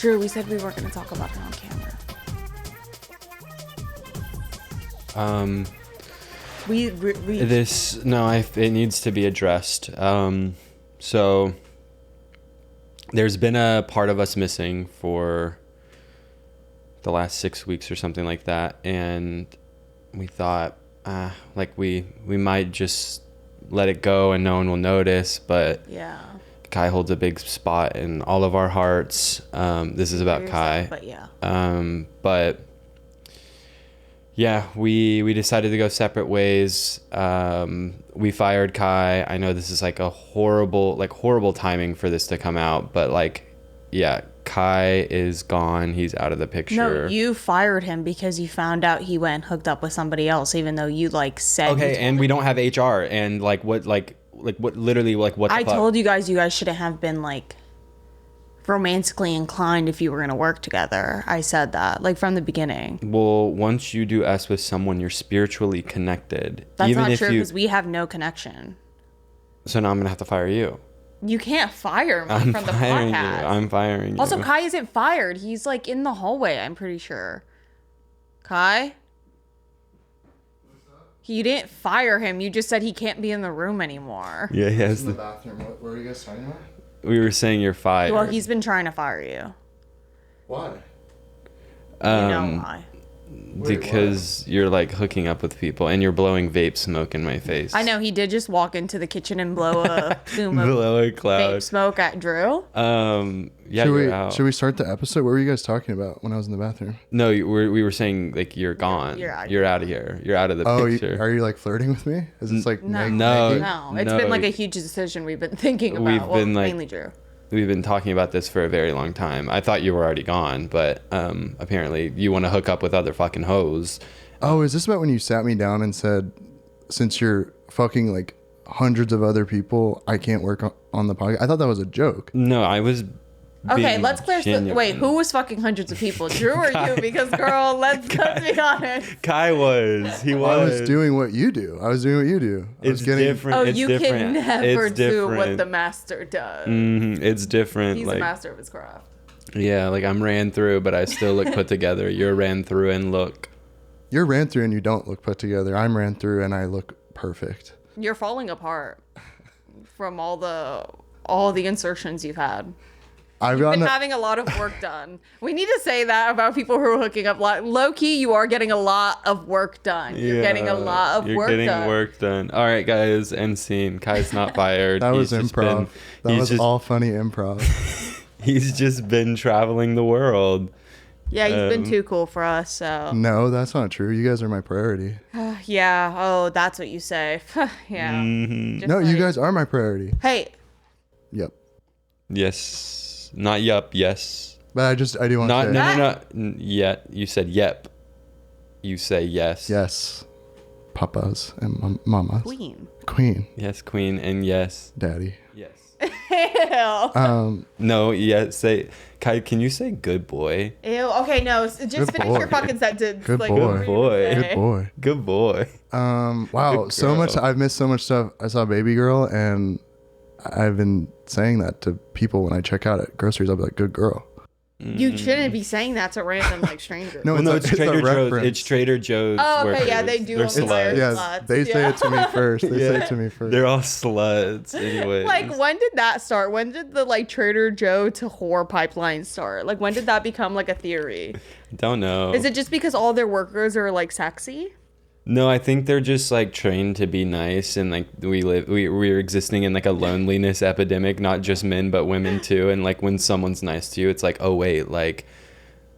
Drew, we said we weren't going to talk about her on camera. It needs to be addressed. So there's been a part of us missing for the last 6 weeks or something like that, and we thought we might just let it go and no one will notice, but yeah, Kai holds a big spot in all of our hearts. This is about Kai, but yeah. But yeah, we decided to go separate ways. We fired Kai. I know this is like a horrible timing for this to come out, but Kai is gone. He's out of the picture. No, you fired him because you found out he went and hooked up with somebody else, even though you said. Okay, and we don't have HR, and what the I told you guys shouldn't have been romantically inclined if you were gonna work together. I said that from the beginning. Well, once you do S with someone, you're spiritually connected. That's even not if true because we have no connection. So now I'm gonna have to fire you. You can't fire me from the podcast. I'm firing you. Also, Kai isn't fired. He's in the hallway, I'm pretty sure. Kai? You didn't fire him. You just said he can't be in the room anymore. Yeah, he has in the bathroom. What were you guys talking about? We were saying you're fired. Well, he's been trying to fire you. Why? You know why. Because you're hooking up with people and you're blowing vape smoke in my face. I know, he did just walk into the kitchen and blow a plume of blow a cloud. vape smoke at Drew. Yeah, should we start the episode? What were you guys talking about when I was in the bathroom? No, we were saying you're gone. You're out of here. You're out of the picture. Are you flirting with me? Is this No. It's been a huge decision we've been thinking about. Mainly Drew. We've been talking about this for a very long time. I thought you were already gone, but apparently you want to hook up with other fucking hoes. Oh, is this about when you sat me down and said, since you're fucking hundreds of other people, I can't work on the podcast? I thought that was a joke. No, I was. Okay, let's clear. Wait, who was fucking hundreds of people, Drew or you? Because girl, let's be honest. Kai was. He was. I was doing what you do. It's different. Oh, it's you different. can never it's do different. what the master does. It's different. He's a master of his craft. Yeah, I'm ran through, but I still look put together. You're ran through and look. You're ran through and you don't look put together. I'm ran through and I look perfect. You're falling apart from all the insertions you've had. You've been having a lot of work done. We need to say that about people who are hooking up. Low key, you are getting a lot of work done. You're getting a lot of work done. You're getting work done. All right, guys, end scene. Kai's not fired. That was improv. That was all funny improv. He's just been traveling the world. Yeah, you've been too cool for us, so. No, that's not true. You guys are my priority. Yeah. Oh, that's what you say. Yeah. Mm-hmm. No, you guys are my priority. Hey. Yep. Yes. Not yup. Yes. But I do want to say. No. Yet. You said yep. You say yes. Yes. Papas and mamas. Queen. Yes, queen, and yes. Daddy. Yes. Ew. No, yes. Say, Kai, can you say good boy? Ew. Okay, no. Just finish your fucking sentence. Good boy. Good boy. Good boy. Good boy. Wow. So much. I've missed so much stuff. I saw Baby Girl, and I've been saying that to people when I check out at groceries. I'll be like, good girl. You shouldn't be saying that to random strangers. No, it's Trader Joe's. It's Trader Joe's. Oh, okay, workers. yeah, they do. They're sluts. Yeah, they say it to me first. Say it to me first. They're all sluts, anyway. When did that start? When did the Trader Joe to whore pipeline start? When did that become a theory? Don't know. Is it just because all their workers are sexy? No, I think they're just trained to be nice, and we're existing in a loneliness epidemic, not just men but women too. And when someone's nice to you, it's oh wait,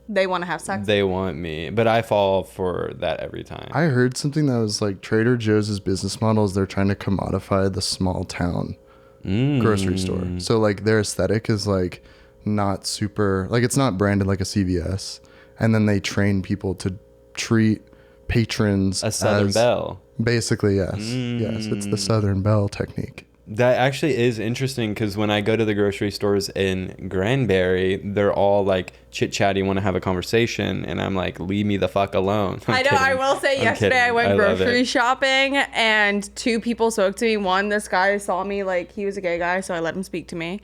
they want to have sex. They want me, but I fall for that every time. I heard something that was Trader Joe's business model is they're trying to commodify the small town grocery store. So their aesthetic is not super it's not branded like a CVS, and then they train people to treat patrons a Southern Belle. Basically, yes. Yes, it's the Southern Belle technique. That actually is interesting because when I go to the grocery stores in Granbury, they're all like chit-chatty, want to have a conversation, and I'm like, leave me the fuck alone. I know. Kidding. I will say, yesterday I went love grocery it. shopping, and two people spoke to me. One, this guy saw me, like, he was a gay guy, so I let him speak to me.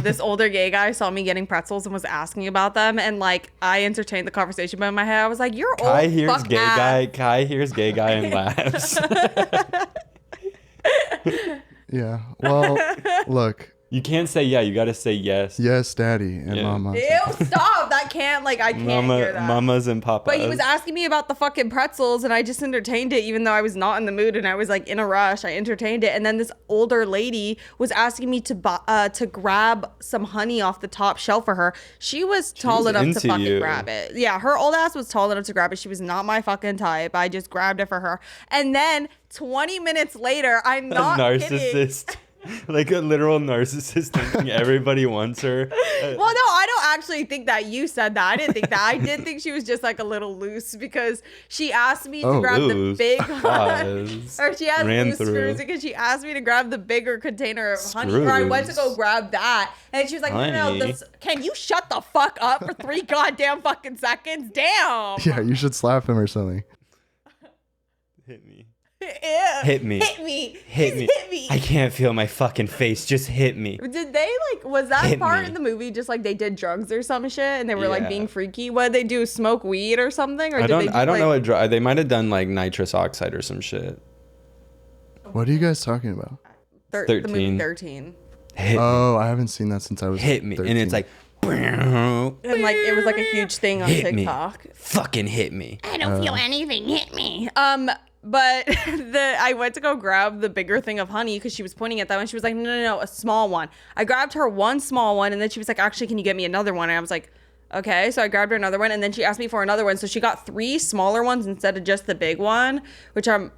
This older gay guy saw me getting pretzels and was asking about them, and like I entertained the conversation, but in my head I was like, "You're Kai old hears fuck gay ass." guy. Kai hears gay guy and laughs. Yeah. Well, look. You can't say yeah. You got to say yes. Yes, daddy and Yeah. mama. Ew, stop. That can't, like, I can't hear that. Mamas and papas. But he was asking me about the fucking pretzels, and I just entertained it, even though I was not in the mood and I was like in a rush. I entertained it, and then this older lady was asking me to grab some honey off the top shelf for her. She was tall enough to into fucking you. grab it. Yeah, her old ass was tall enough to grab it. She was not my fucking type. I just grabbed it for her, and then 20 minutes later, I'm not kidding. Narcissist. Like a literal narcissist thinking everybody wants her. Well, no, I don't actually think that you said that. I didn't think that. I did think she was just like a little loose because she asked me to grab loose. the big Pause. or she had Ran loose through. screws because she asked me to grab the bigger container of honey. Or I went to go Screws. grab that, and she was like, "No, Honey. this, can you shut the fuck up for 3 goddamn fucking seconds? Damn." Yeah, you should slap him or something. Hit me. Ew. Hit me. Hit me. Hit Just me. Hit me. I can't feel my fucking face. Just hit me. Did they like? Was that Hit part me. in the movie just like they did drugs or some shit and they were like Yeah. being freaky? What did they do? Smoke weed or something? Or I did they don't. do, I don't like, know what they might have done like nitrous oxide or some shit. What are you guys talking about? The movie 13. 13. Hit Oh, I haven't seen that since I was me. Hit me. 13. And it's like. And like it was like a huge thing on Hit me. TikTok. Fucking hit me. I don't feel anything. Hit me. But I went to go grab the bigger thing of honey because she was pointing at that one. She was like, no, a small one. I grabbed her one small one, and then she was like, actually, can you get me another one? And I was like, okay. So I grabbed her another one, and then she asked me for another one. So she got 3 smaller ones instead of just the big one, which I'm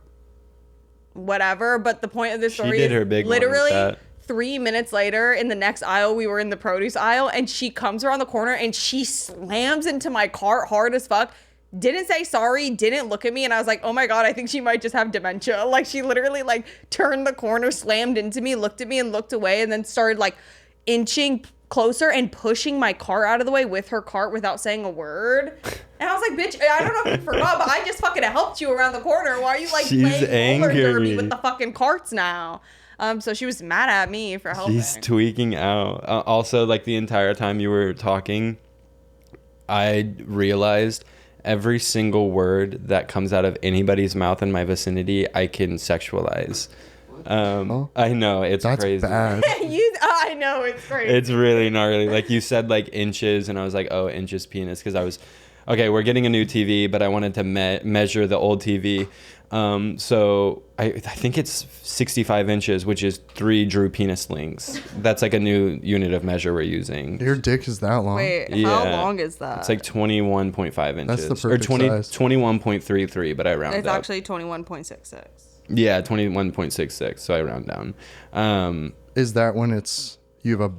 whatever. But the point of this story did is her big one with literally that. 3 minutes later in the next aisle, we were in the produce aisle, and she comes around the corner and she slams into my cart hard as fuck. Didn't say sorry, didn't look at me, and I was like, oh my god, I think she might just have dementia. Like, she literally like turned the corner, slammed into me, looked at me and looked away, and then started like inching closer and pushing my cart out of the way with her cart without saying a word. And I was like, bitch, I don't know if you forgot, but I just fucking helped you around the corner. Why are you like She's playing roller derby angry. with the fucking carts now? So she was mad at me for helping. She's tweaking out. Also, like the entire time you were talking, I realized every single word that comes out of anybody's mouth in my vicinity, I can sexualize. I know, it's That's crazy. bad. I know, it's crazy. It's really gnarly. Like you said, like inches, and I was like, oh, inches penis, because I was, okay, we're getting a new TV, but I wanted to measure the old TV. So I think it's 65 inches, which is 3 Drew penis links. That's like a new unit of measure we're using. Your dick is that long. Wait, how Yeah. long is that? It's like 21.5 inches. That's the perfect size. 21.33, but I round It's up. actually 21.66. Yeah, 21.66, so I round down. Is that when it's you have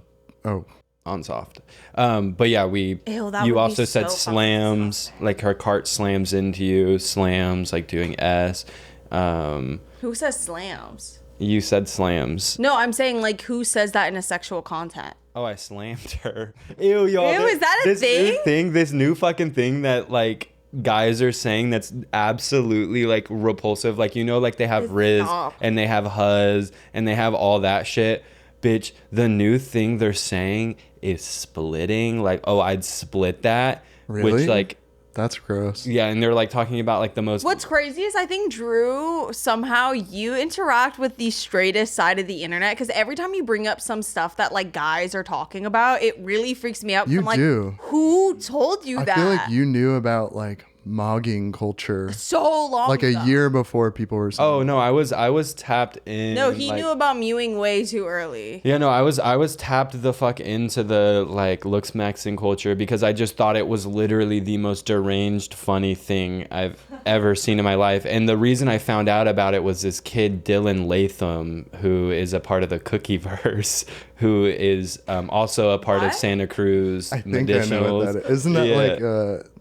a On soft. But yeah, Ew, that you would be also so said fucking slams, like her cart slams into you, slams, like doing S. Who says slams? You said slams. No, I'm saying like who says that in a sexual content? Oh, I slammed her. Ew, y'all. Ew, is that a this new thing? this new fucking thing that like guys are saying that's absolutely like repulsive. Like, you know, like they have Riz Stop. and they have Huzz and they have all that shit. Bitch, the new thing they're saying is splitting. Like, oh, I'd split that. Really? Which like, that's gross. yeah, and they're like talking about like the most. What's crazy is I think, Drew, somehow you interact with the straightest side of the internet because every time you bring up some stuff that like guys are talking about, it really freaks me out. You I'm like, do. who told you I that? feel like you knew about like mogging culture so long like ago. a year before people were saying. Oh no, I was tapped in. No, he like, knew about mewing way too early. Yeah, no, I was tapped the fuck into the like looks maxing culture because I just thought it was literally the most deranged funny thing I've ever seen in my life. And the reason I found out about it was this kid Dylan Latham, who is a part of the Cookieverse, who is also a part of What? Santa Cruz I think I know what Medicinals. that is. Isn't that Yeah. like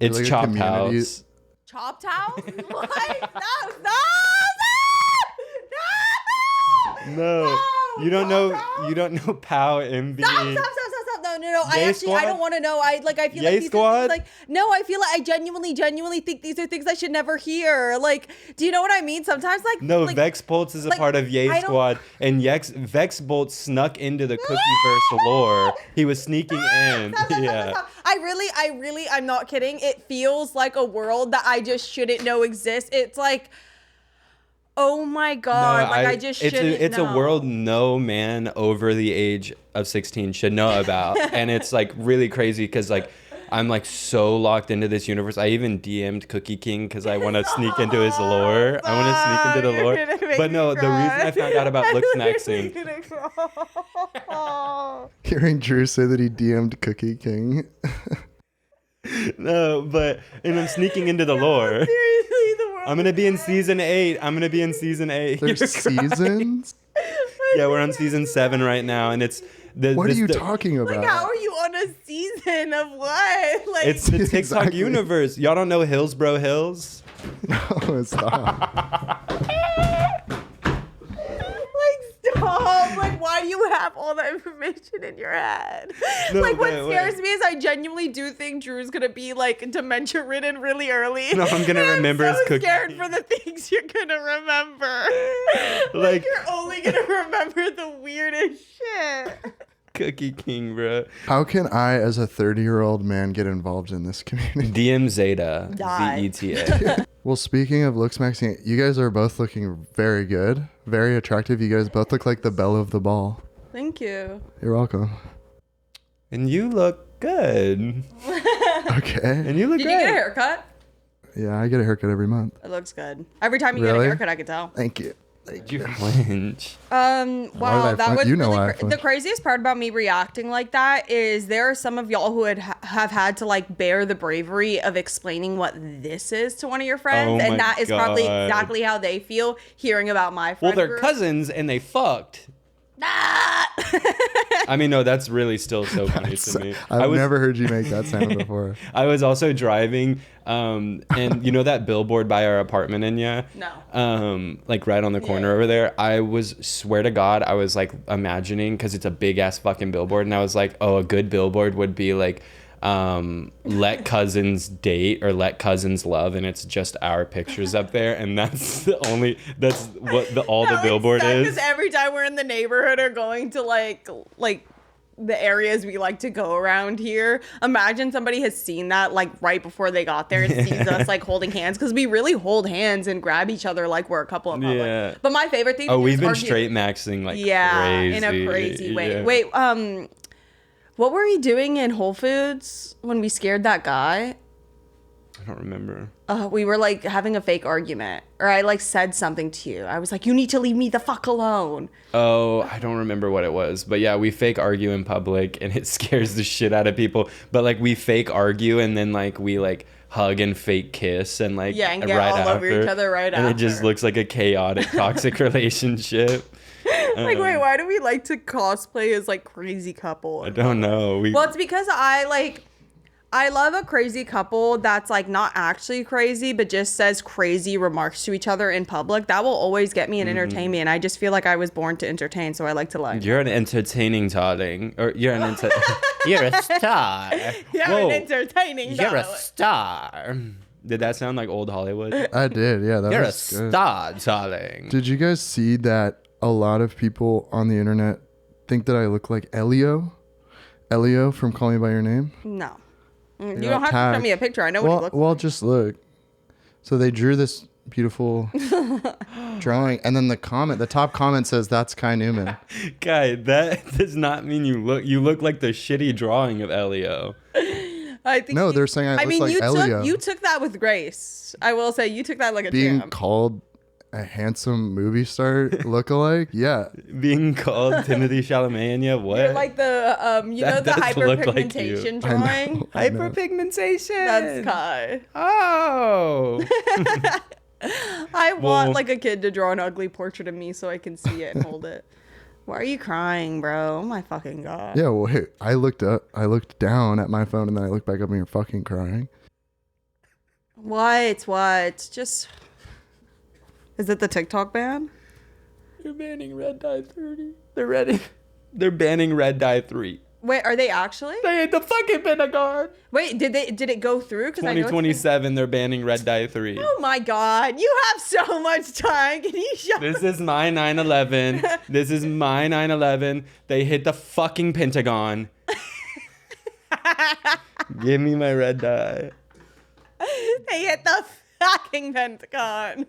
It's like a Chop community- House. Chopped house? What? No. No, You don't know Pow MV. Stop. No. I don't want to know. I feel like these Squad? are things no, I feel like I genuinely think these are things I should never hear. Like, do you know what I mean? Sometimes No, Vex Bolts is a part of Yay Squad, and Vex Bolts snuck into the Cookieverse lore. He was sneaking in. Stop. I'm not kidding. It feels like a world that I just shouldn't know exists. It's like, oh my God, I just shouldn't It's know. a world no man over the age of 16 should know about. And it's like really crazy because like I'm like so locked into this universe. I even DM'd Cookie King because I want to sneak into his lore. I want to sneak into the lore. But no, the reason I found out about Looks Maxing. Hearing Drew say that he DM'd Cookie King. No, and I'm sneaking into the lore. Seriously, the world. I'm going to be in season 8. There's seasons? Yeah, we're on season 7 right now, and it's what are you talking about? Like, how are you on a season of what? Like, it's the TikTok Exactly. universe. Y'all don't know Hillsbro Hills? No, stop. Stop. Like, why do you have all that information in your head? No, like, what wait. scares me is I genuinely do think Drew's gonna be like dementia ridden really early. No, I'm gonna remember his I'm so Cookie scared King. for the things you're gonna remember. Like You're only gonna remember the weirdest shit. Cookie King, bro. How can I, as a 30-year-old man, get involved in this community? DM Zeta. Die. ZETA. Well, speaking of looks maxing, you guys are both looking very good, very attractive. You guys both look like the belle of the ball. Thank you. You're welcome. And you look good. Okay. And you look Did great. you get a haircut? Yeah, I get a haircut every month. It looks good. Every time you get Really? a haircut, I can tell. Thank you. Did you flinch? Why Wow, did I that flinch? was You know really why I flinched. the craziest part about me reacting like that is there are some of y'all who have had to like bear the bravery of explaining what this is to one of your friends, Oh and my that is probably God. exactly how they feel hearing about my Well, friend they're group. cousins and they fucked. Ah! I mean, no, that's really still so funny to me. I've never heard you make that sound before. I was also driving, and you know that billboard by our apartment in No. like right on the corner over there. I was, swear to God, I was like imagining, because it's a big ass fucking billboard, and I was like, oh, a good billboard would be like, let cousins date or let cousins love, and it's just our pictures up there, and that's what all the billboard is. Because every time we're in the neighborhood or going to like the areas we like to go around here, imagine somebody has seen that like right before they got there and sees us like holding hands, because we really hold hands and grab each other like we're a couple in public. Yeah. But my favorite thing. Oh, is we've been argue- straight maxing like Yeah, crazy. in a crazy way. Yeah. Wait, what were we doing in Whole Foods when we scared that guy? I don't remember. We were like having a fake argument, or I like said something to you. I was like, you need to leave me the fuck alone. Oh, I don't remember what it was. But yeah, we fake argue in public and it scares the shit out of people. But like we fake argue and then like we like hug and fake kiss and like Yeah, and get right all over after. each other right and after. it just looks like a chaotic toxic relationship. Like, wait, why do we like to cosplay as like crazy couple? I don't know. Well, it's because I love a crazy couple that's like not actually crazy, but just says crazy remarks to each other in public. That will always get me and entertain me. And I just feel like I was born to entertain, so I like to lie. You're an entertaining darling. Or you're an you're a star. You're Whoa. an entertaining You're a darling. star. Did that sound like old Hollywood? I did, yeah. That You're a was good. star, darling. Did you guys see that a lot of people on the internet think that I look like Elio? Elio from Call Me By Your Name? No. You Yeah, don't have to tag. show me a picture. I know what he looks Well, like. just look. So they drew this beautiful drawing, and then the top comment says, "That's Kai Newman." Guy, that does not mean you look like the shitty drawing of Elio. I think No, they're saying I look like Elio. you took that with grace. I will say you took that like a Being champ. called a handsome movie star lookalike, yeah. Being called Timothy Chalamet, what? You're like the you know That the does look like you. hyperpigmentation I know. drawing. I know. Hyperpigmentation. That's Kai. Oh. I want Well- like a kid to draw an ugly portrait of me so I can see it and hold it. Why are you crying, bro? Oh my fucking god. Yeah, well, hey, I looked down at my phone, and then I looked back up, and you're fucking crying. What? Just. Is it the TikTok ban? They're banning red dye 30. They're banning red dye 3. Wait, are they actually? They hit the fucking Pentagon. Wait, did it go through? 2027, they're banning red dye 3. Oh my God, you have so much time. Can you shut This is my 9/11. This is my 9/11. They hit the fucking Pentagon. Give me my red dye. They hit the fucking Pentagon.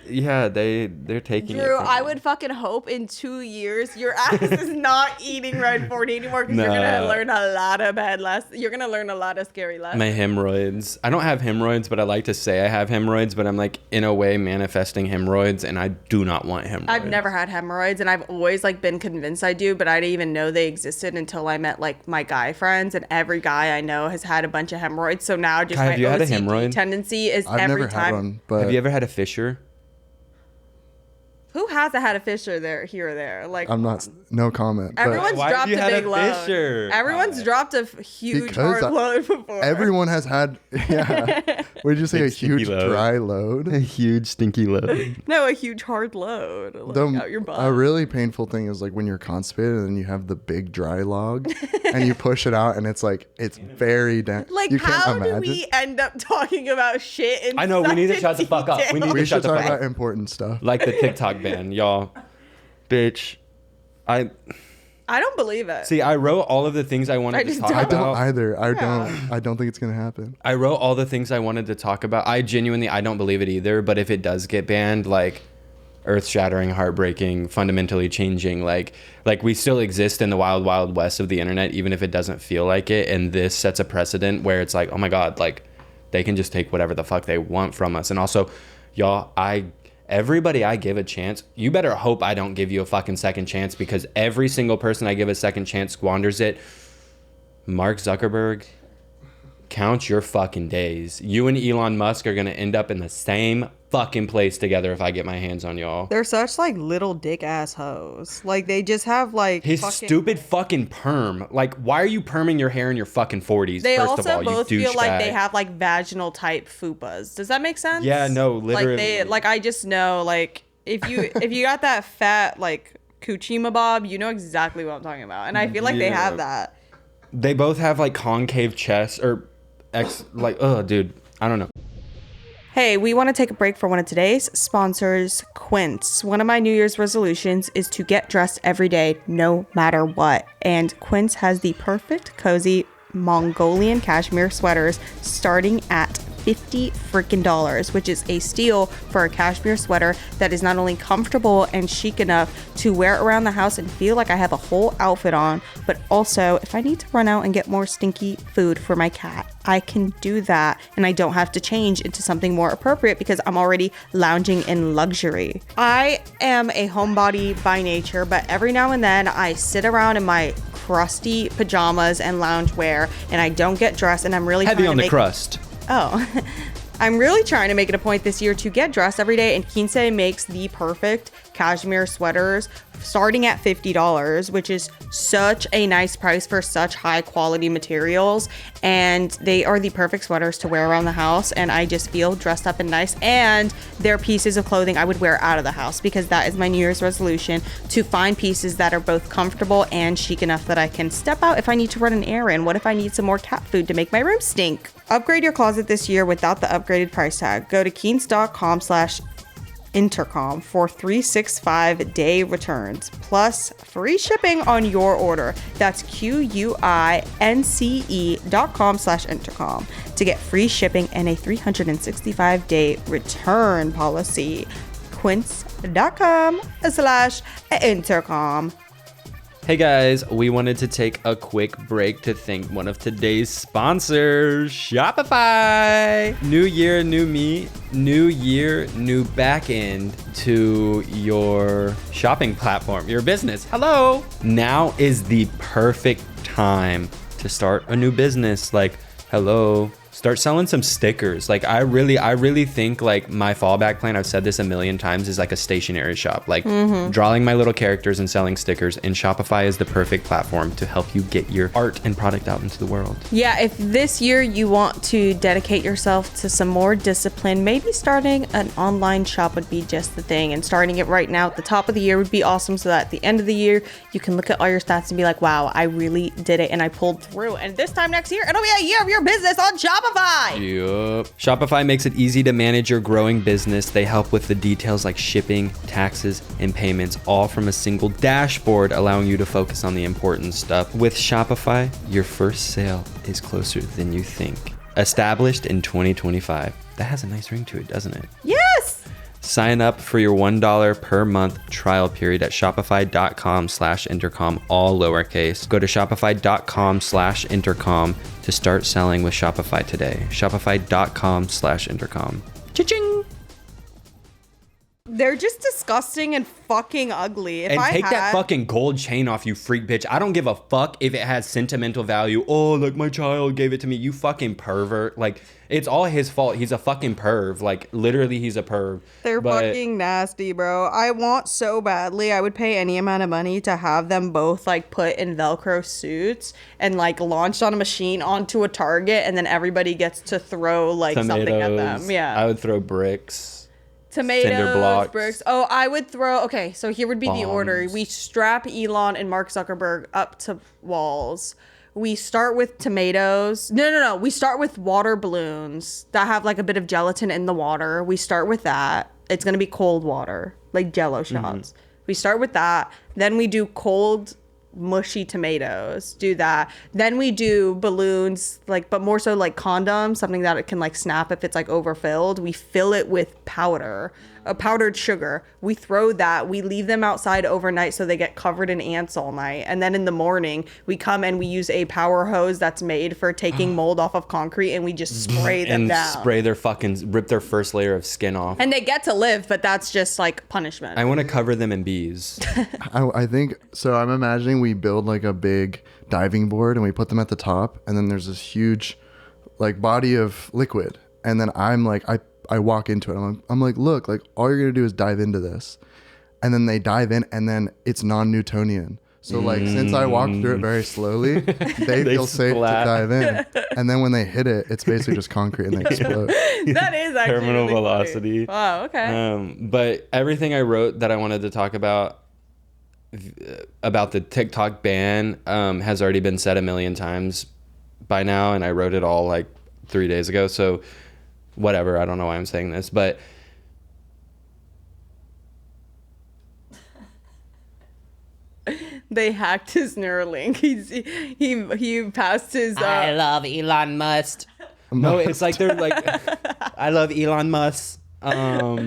Yeah, they're taking it. Drew, from I me. would fucking hope in 2 years your ass is not eating red 40 anymore because you're gonna learn a lot of bad lessons. You're gonna learn a lot of scary lessons. My hemorrhoids. I don't have hemorrhoids, but I like to say I have hemorrhoids, but I'm like in a way manifesting hemorrhoids, and I do not want hemorrhoids. I've never had hemorrhoids, and I've always like been convinced I do, but I didn't even know they existed until I met like my guy friends, and every guy I know has had a bunch of hemorrhoids. So now just Kai, my have you had a OCD hemorrhoid? tendency is I've every never time. had one, but Have you ever had a fissure? Who hasn't had a fissure there, here or there? Like I'm not. No comment. but everyone's Why have dropped you a had big a load. fissure? Everyone's dropped a huge Because hard load before. everyone has had. Yeah. Would you say Big a stinky huge load. dry load? A huge stinky load. No, a huge hard load. Like, out your butt. A really painful thing is like when you're constipated and you have the big dry log and you push it out and it's very Like, you can't how imagine. do we end up talking about shit in I know, we need to such shut the fuck up. detail? We need We to shut should the talk fuck about up. important stuff. Like the TikTok ban, y'all. Bitch. I don't believe it. see. I wrote all of the things I wanted I to just talk don't. I don't about. either. Yeah. I don't think it's gonna happen. I wrote all the things I wanted to talk about. I don't believe it either. But if it does get banned, like earth-shattering, heartbreaking, fundamentally changing, like we still exist in the wild, wild west of the internet, even if it doesn't feel like it. And this sets a precedent where it's like, oh my God, like they can just take whatever the fuck they want from us. And also, y'all, everybody I give a chance, you better hope I don't give you a fucking second chance, because every single person I give a second chance squanders it. Mark Zuckerberg, count your fucking days. You and Elon Musk are gonna end up in the same fucking place together if I get my hands on y'all. They're such like little dick ass hoes. Like they just have like His stupid fucking perm. Like, why are you perming your hair in your fucking 40s? They first also of all, both you feel like douchebag? they have like vaginal type fupas. Does that make sense? Yeah, no, literally. Like I just know like if you got that fat like coochie bob, you know exactly what I'm talking about. And I feel like they have that. They both have like concave chests or dude, I don't know. Hey, we want to take a break for one of today's sponsors, Quince. One of my New Year's resolutions is to get dressed every day, no matter what. And Quince has the perfect, cozy Mongolian cashmere sweaters starting at $50 freaking, which is a steal for a cashmere sweater that is not only comfortable and chic enough to wear around the house and feel like I have a whole outfit on, but also if I need to run out and get more stinky food for my cat, I can do that and I don't have to change into something more appropriate because I'm already lounging in luxury. I am a homebody by nature, but every now and then I sit around in my crusty pajamas and loungewear and I don't get dressed, and I'm really Heavy on the crust. Oh, I'm really trying to make it a point this year to get dressed every day, and Quince makes the perfect cashmere sweaters starting at $50, which is such a nice price for such high quality materials. And they are the perfect sweaters to wear around the house, and I just feel dressed up and nice. And they're pieces of clothing I would wear out of the house, because that is my New Year's resolution, to find pieces that are both comfortable and chic enough that I can step out if I need to run an errand. What if I need some more cat food to make my room stink? Upgrade your closet this year without the upgraded price tag. Go to Keenz.com/Intercom for 365-day returns, plus free shipping on your order. That's QUINCE.com/Intercom to get free shipping and a 365-day return policy. Quince.com/Intercom. Hey guys, we wanted to take a quick break to thank one of today's sponsors, Shopify. New year, new me, new year, new back end to your shopping platform, your business. Hello. Now is the perfect time to start a new business. Like, hello, Start selling some stickers. Like I really think like my fallback plan, I've said this a million times, is like a stationery shop. Like drawing my little characters and selling stickers, and Shopify is the perfect platform to help you get your art and product out into the world. Yeah, if this year you want to dedicate yourself to some more discipline, maybe starting an online shop would be just the thing. And starting it right now at the top of the year would be awesome, so that at the end of the year, you can look at all your stats and be like, wow, I really did it and I pulled through. And this time next year, it'll be a year of your business on Shopify. Yep. Shopify makes it easy to manage your growing business. They help with the details like shipping, taxes, and payments, all from a single dashboard, allowing you to focus on the important stuff. With Shopify, your first sale is closer than you think. Established in 2025. That has a nice ring to it, doesn't it? Yes! Sign up for your $1 per month trial period at shopify.com/intercom, all lowercase. Go to shopify.com/intercom to start selling with Shopify today. Shopify.com/intercom. Cha-ching! They're just disgusting and fucking ugly. And take that fucking gold chain off, you freak bitch. I don't give a fuck if it has sentimental value. Oh, like my child gave it to me. You fucking pervert. Like, it's all his fault. He's a fucking perv. Like, literally, he's a perv. They're fucking nasty, bro. I want so badly. I would pay any amount of money to have them both, like, put in Velcro suits and, like, launched on a machine onto a target, and then everybody gets to throw, like, something at them. Yeah. I would throw bricks. Tomatoes, bricks. Oh, I would throw... Okay, so here would be the order. We strap Elon and Mark Zuckerberg up to walls. We start with tomatoes. No. We start with water balloons that have like a bit of gelatin in the water. We start with that. It's going to be cold water, like Jello shots. We start with that. Then we do cold, mushy tomatoes. Do that. Then we do balloons, like, but more so like condoms, something that it can like snap if it's like overfilled. We fill it with powdered sugar. We throw that. We leave them outside overnight so they get covered in ants all night. And then in the morning, we come and we use a power hose that's made for taking mold off of concrete, and we just spray them down. Spray their rip their first layer of skin off. And they get to live, but that's just like punishment. I want to cover them in bees. I think, so I'm imagining we build like a big diving board and we put them at the top, and then there's this huge like body of liquid. And then I'm like, I walk into it. I'm like, look, like all you're going to do is dive into this. And then they dive in, and then it's non-Newtonian. So like, since I walked through it very slowly, they feel safe to dive in. And then when they hit it, it's basically just concrete and they explode. That is actually terminal really velocity. Funny. Wow, okay. But everything I wrote that I wanted to talk about the TikTok ban has already been said a million times by now, and I wrote it all like 3 days ago. So whatever, I don't know why I'm saying this, but they hacked his Neuralink. He passed his I love Elon Musk. No, it's like they're like I love Elon Musk. No,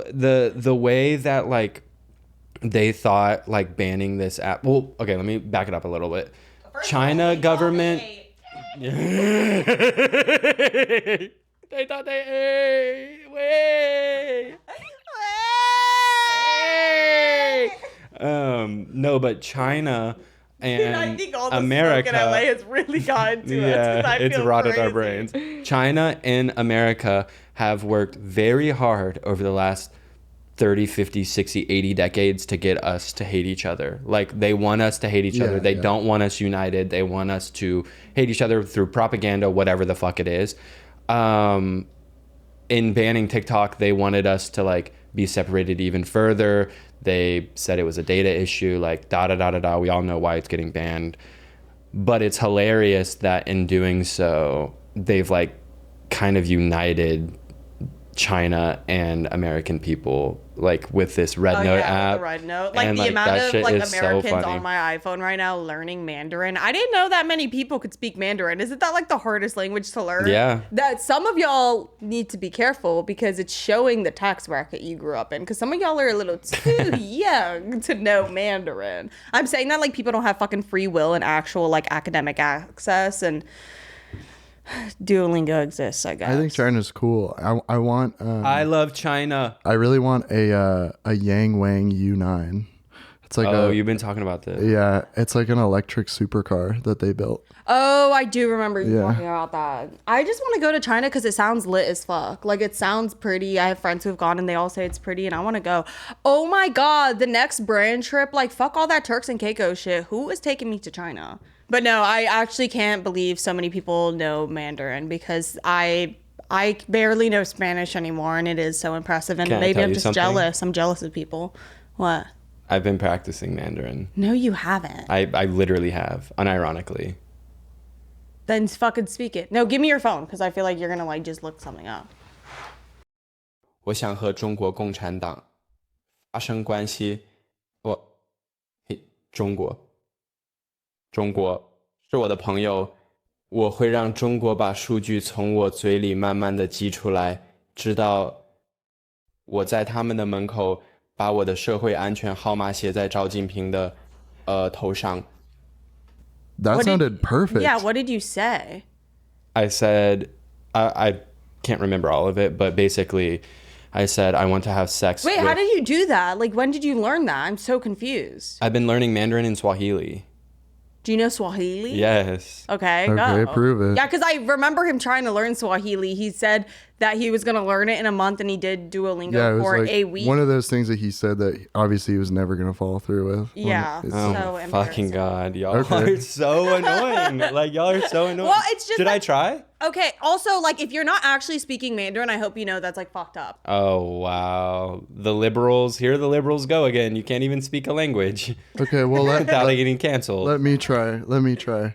the way that like they thought like banning this app. Well, okay, let me back it up a little bit. China government. They thought they no, but China and I think all the America smoke in LA has really gotten to us. It's rotted our brains. China and America have worked very hard over the last 30, 50, 60, 80 decades to get us to hate each other. Like, they want us to hate each other. They don't want us united. They want us to hate each other through propaganda, whatever the fuck it is. In banning TikTok, they wanted us to, like, be separated even further. They said it was a data issue, like, da-da-da-da-da. We all know why it's getting banned. But it's hilarious that in doing so, they've, like, kind of united China and American people, like, with this Red Note app. The Red Note. Like, the amount of like Americans on my iPhone right now learning Mandarin. I didn't know that many people could speak Mandarin. Isn't that like the hardest language to learn? Yeah. That some of y'all need to be careful because it's showing the tax bracket you grew up in. Because some of y'all are a little too young to know Mandarin. I'm saying that like people don't have fucking free will and actual like academic access, and Duolingo exists, I guess. I think China's cool. I want. I love China. I really want a Yang Wang U9. It's like you've been talking about this. Yeah, it's like an electric supercar that they built. Oh, I do remember you talking about that. I just want to go to China because it sounds lit as fuck. Like, it sounds pretty. I have friends who've gone and they all say it's pretty and I want to go. Oh my God, the next brand trip, like, fuck all that Turks and Caicos shit. Who is taking me to China? But no, I actually can't believe so many people know Mandarin because I barely know Spanish anymore and it is so impressive. And maybe I'm just jealous. I'm jealous of people. What? I've been practicing Mandarin. No, you haven't. I literally have, unironically. Then fucking speak it. No, give me your phone because I feel like you're gonna like just look something up. 我想和中国共产党发生关系。中国是我的朋友，我会让中国把数据从我嘴里慢慢的挤出来，直到我在他们的门口把我的社会安全号码写在赵静平的头上。That sounded perfect. Yeah, what did you say? I said, I can't remember all of it, but basically I said I want to have sex Wait, how did you do that? Like, when did you learn that? I'm so confused. I've been learning Mandarin and Swahili. Do you know Swahili? Yes. Okay, go. Prove it. Yeah, because I remember him trying to learn Swahili. He said that he was going to learn it in a month, and he did Duolingo for like a week. One of those things that he said that obviously he was never going to follow through with. Yeah. Oh, fucking God. Y'all are so annoying. Like, y'all are so annoying. Well, it's just Should I try? Okay, also, like, if you're not actually speaking Mandarin, I hope you know that's, like, fucked up. Oh, wow. The liberals, here the liberals go again. You can't even speak a language. Okay, well, without getting canceled. Let me try.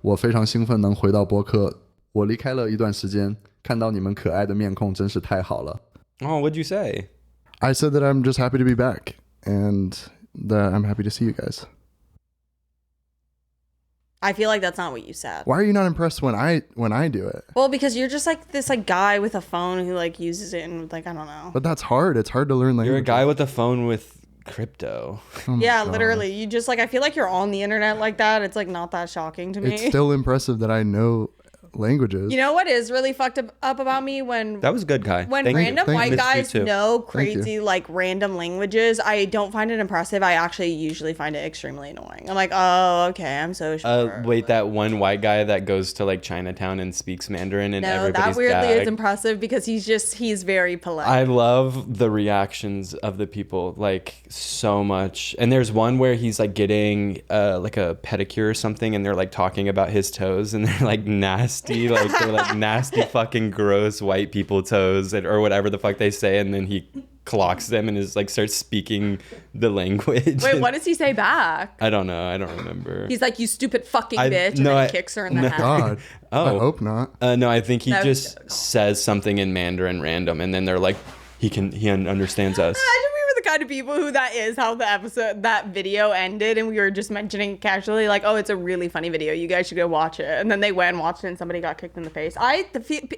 我非常兴奋能回到播客。我离开了一段时间，看到你们可爱的面孔真是太好了。Oh, what'd you say? I said that I'm just happy to be back and that I'm happy to see you guys. I feel like that's not what you said. Why are you not impressed when I do it? Well, because you're just like this like guy with a phone who like uses it and like I don't know. But that's hard. It's hard to learn language. You're a guy with a phone with crypto. Oh yeah, literally. You just like I feel like you're on the internet like that. It's like not that shocking to me. It's still impressive that I know languages. You know what is really fucked up about me when that was good, Kai. When random white guys know crazy like random languages, I don't find it impressive. I actually usually find it extremely annoying. I'm like, oh, okay, I'm so sure. Wait, that one white guy that goes to like Chinatown and speaks Mandarin and everybody's that weirdly gagged. is impressive because he's very polite. I love the reactions of the people like so much. And there's one where he's like getting like a pedicure or something, and they're like talking about his toes, and they're like nasty. Like they're like nasty fucking gross white people toes or whatever the fuck they say, and then he clocks them and is like starts speaking the language. Wait, what does he say back? I don't know. I don't remember. He's like, you stupid fucking bitch, and then he kicks her in the head. God. I hope not. No, I think he just says something in Mandarin random, and then they're like, he understands us. The kind of people who that is, how that video ended, and we were just mentioning casually like, oh, it's a really funny video, you guys should go watch it, and then they went and watched it and somebody got kicked in the face.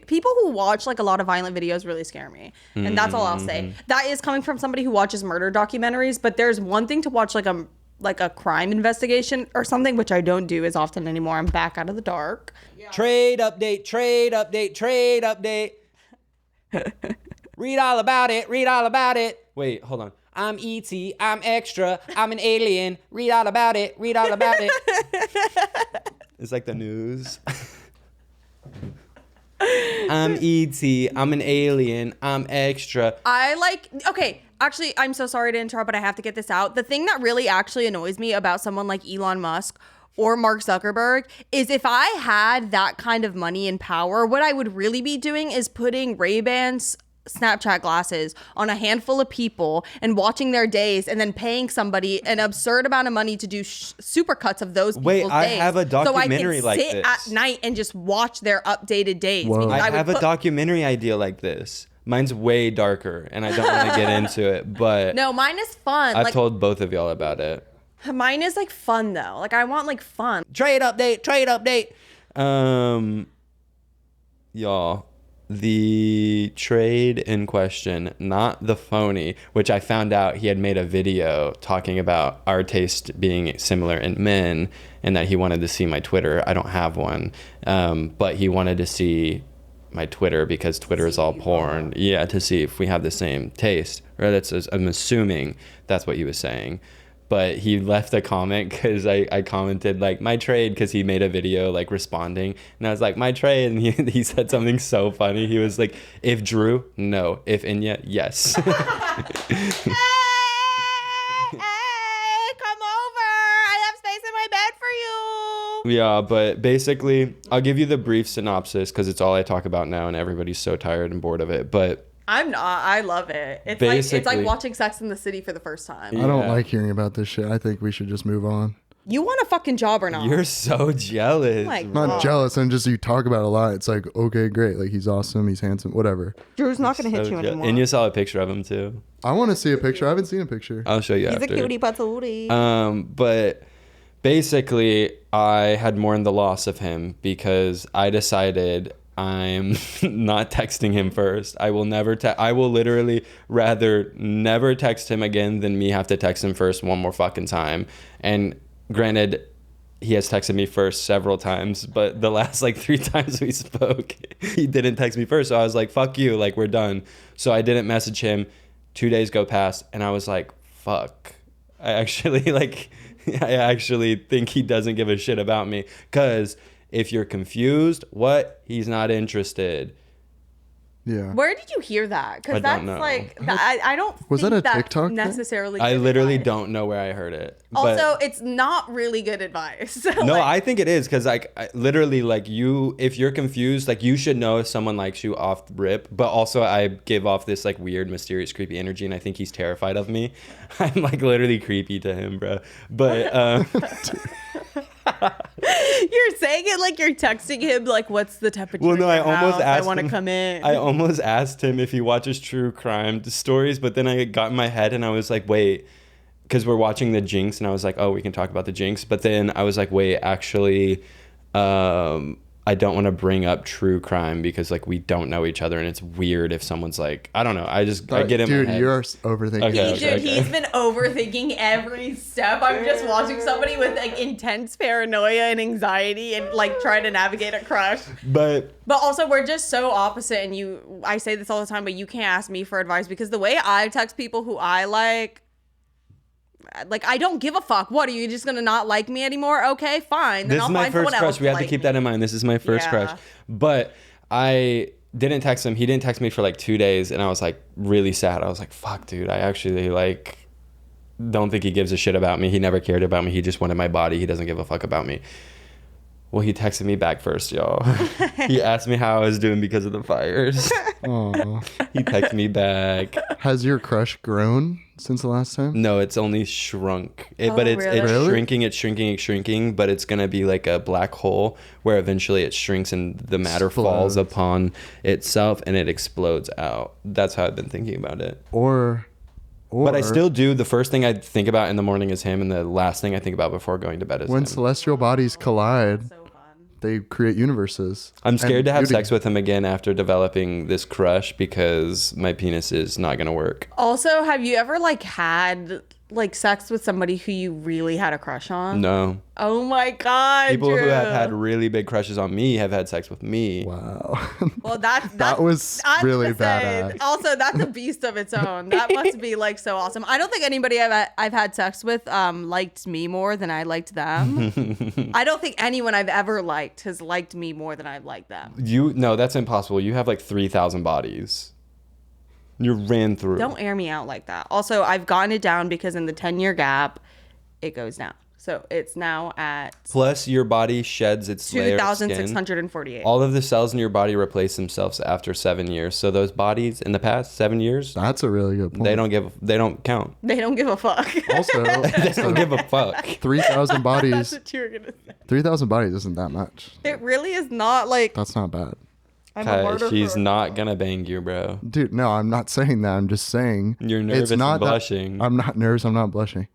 People who watch like a lot of violent videos really scare me, and that's all I'll say. That is coming from somebody who watches murder documentaries, but there's one thing to watch like a crime investigation or something, which I don't do as often anymore. I'm back out of the dark. Yeah. Trade update. Read all about it. Wait, hold on. I'm E.T., I'm extra, I'm an alien. Read all about it. It's like the news. I'm E.T., I'm an alien, I'm extra. Okay, actually, I'm so sorry to interrupt, but I have to get this out. The thing that really actually annoys me about someone like Elon Musk or Mark Zuckerberg is if I had that kind of money and power, what I would really be doing is putting Ray-Bans Snapchat glasses on a handful of people and watching their days and then paying somebody an absurd amount of money to do supercuts of those people's days. I have a documentary like this. So I can sit at night and just watch their updated days. I have a documentary idea like this. Mine's way darker and I don't want to get into it, but no, mine is fun. I've told both of y'all about it. Mine is like fun though. Like I want like fun. Trade update. Y'all. The trade in question, not the phony, which I found out he had made a video talking about our taste being similar in men and that he wanted to see my Twitter. I don't have one, but he wanted to see my Twitter because Twitter is all porn. Yeah, to see if we have the same taste. Or I'm assuming that's what he was saying. But he left a comment because I commented like my trade because he made a video like responding, and I was like my trade, and he said something so funny. He was like, if Drew, no. If Inya, yes. Hey, come over. I have space in my bed for you. Yeah, but basically, I'll give you the brief synopsis because it's all I talk about now, and everybody's so tired and bored of it. But I'm not. I love it. It's like watching Sex in the City for the first time. I don't like hearing about this shit. I think we should just move on. You want a fucking job or not? You're so jealous. I'm not jealous, and just you talk about it a lot. It's like, okay, great. Like, he's awesome. He's handsome. Whatever. Drew's not going to hit you anymore. And you saw a picture of him, too. I want to see a picture. I haven't seen a picture. I'll show you He's after. a cutie patootie. But basically, I had mourned the loss of him because I decided I'm not texting him first. I will literally rather never text him again than me have to text him first one more fucking time. And granted, he has texted me first several times, but the last like 3 times we spoke, he didn't text me first. So I was like, fuck you, like we're done. So I didn't message him. 2 days go past and I was like, fuck. I actually think he doesn't give a shit about me. 'Cause if you're confused, he's not interested. Yeah. Where did you hear that? Because that's don't know. like, I don't Was think that a that's TikTok thing? necessarily I good literally advice. don't know where I heard it. Also, it's not really good advice. No, I think it is because like literally like if you're confused, like you should know if someone likes you off rip. But also I give off this like weird, mysterious, creepy energy, and I think he's terrified of me. I'm like literally creepy to him, bro. But You're saying it like you're texting him, like, what's the temperature? well, no, in I your almost house? asked I want to him- come in. I almost asked him if he watches true crime stories, but then I got in my head and I was like, wait, because we're watching the Jinx, and I was like, oh, we can talk about the Jinx. But then I was like, wait, actually, I don't want to bring up true crime because like we don't know each other, and it's weird if someone's like, I don't know. I get in Dude, my head. you're overthinking. Okay. He's been overthinking every step. I'm just watching somebody with like intense paranoia and anxiety and like trying to navigate a crush. But also we're just so opposite, and I say this all the time, but you can't ask me for advice because the way I text people who I like, I don't give a fuck. What, are you just gonna not like me anymore? Okay, fine. Then this I'll is my find first someone crush. else We have to like keep me. that in mind. This is my first Yeah. crush. But I didn't text him. He didn't text me for like 2 days, and I was like really sad. I was like, fuck, dude. I actually like don't think he gives a shit about me. He never cared about me. He just wanted my body. He doesn't give a fuck about me. Well, he texted me back first, y'all. He asked me how I was doing because of the fires. Aw. He texted me back. Has your crush grown since the last time? No, it's only shrunk. But Oh, it's really? shrinking, it's shrinking, but it's going to be like a black hole where eventually it shrinks and the matter falls Explodes. upon itself and it explodes out. That's how I've been thinking about it. Or But I still do. The first thing I think about in the morning is him, and the last thing I think about before going to bed is when him. celestial bodies collide, So fun. they create universes. I'm scared And to have beauty. sex with him again after developing this crush because my penis is not going to work. Also, have you ever had sex with somebody who you really had a crush on? No. Oh my god. People who Drew. have had really big crushes on me have had sex with me. Wow. Well, that's That was I was really gonna say, badass. Also, that's a beast of its own. That must be so awesome. I don't think anybody I've had sex with liked me more than I liked them. I don't think anyone I've ever liked has liked me more than I've liked them. No, that's impossible. You have 3,000 bodies. You ran through. Don't air me out like that. Also, I've gotten it down because in the 10-year gap, it goes down. So it's now at Plus, your body sheds its layer of skin. 2,648. All of the cells in your body replace themselves after 7 years. So those bodies in the past 7 years, That's a really good point. they don't count. They don't give a fuck. Also, They don't give a fuck. 3,000 That's bodies. what you were gonna say. 3,000 bodies isn't that much. It really is not That's not bad. I'm a Okay, martyr she's for- not gonna bang you, bro. Dude, no, I'm not saying that. I'm just saying You're nervous and not that- blushing. I'm not nervous. I'm not blushing.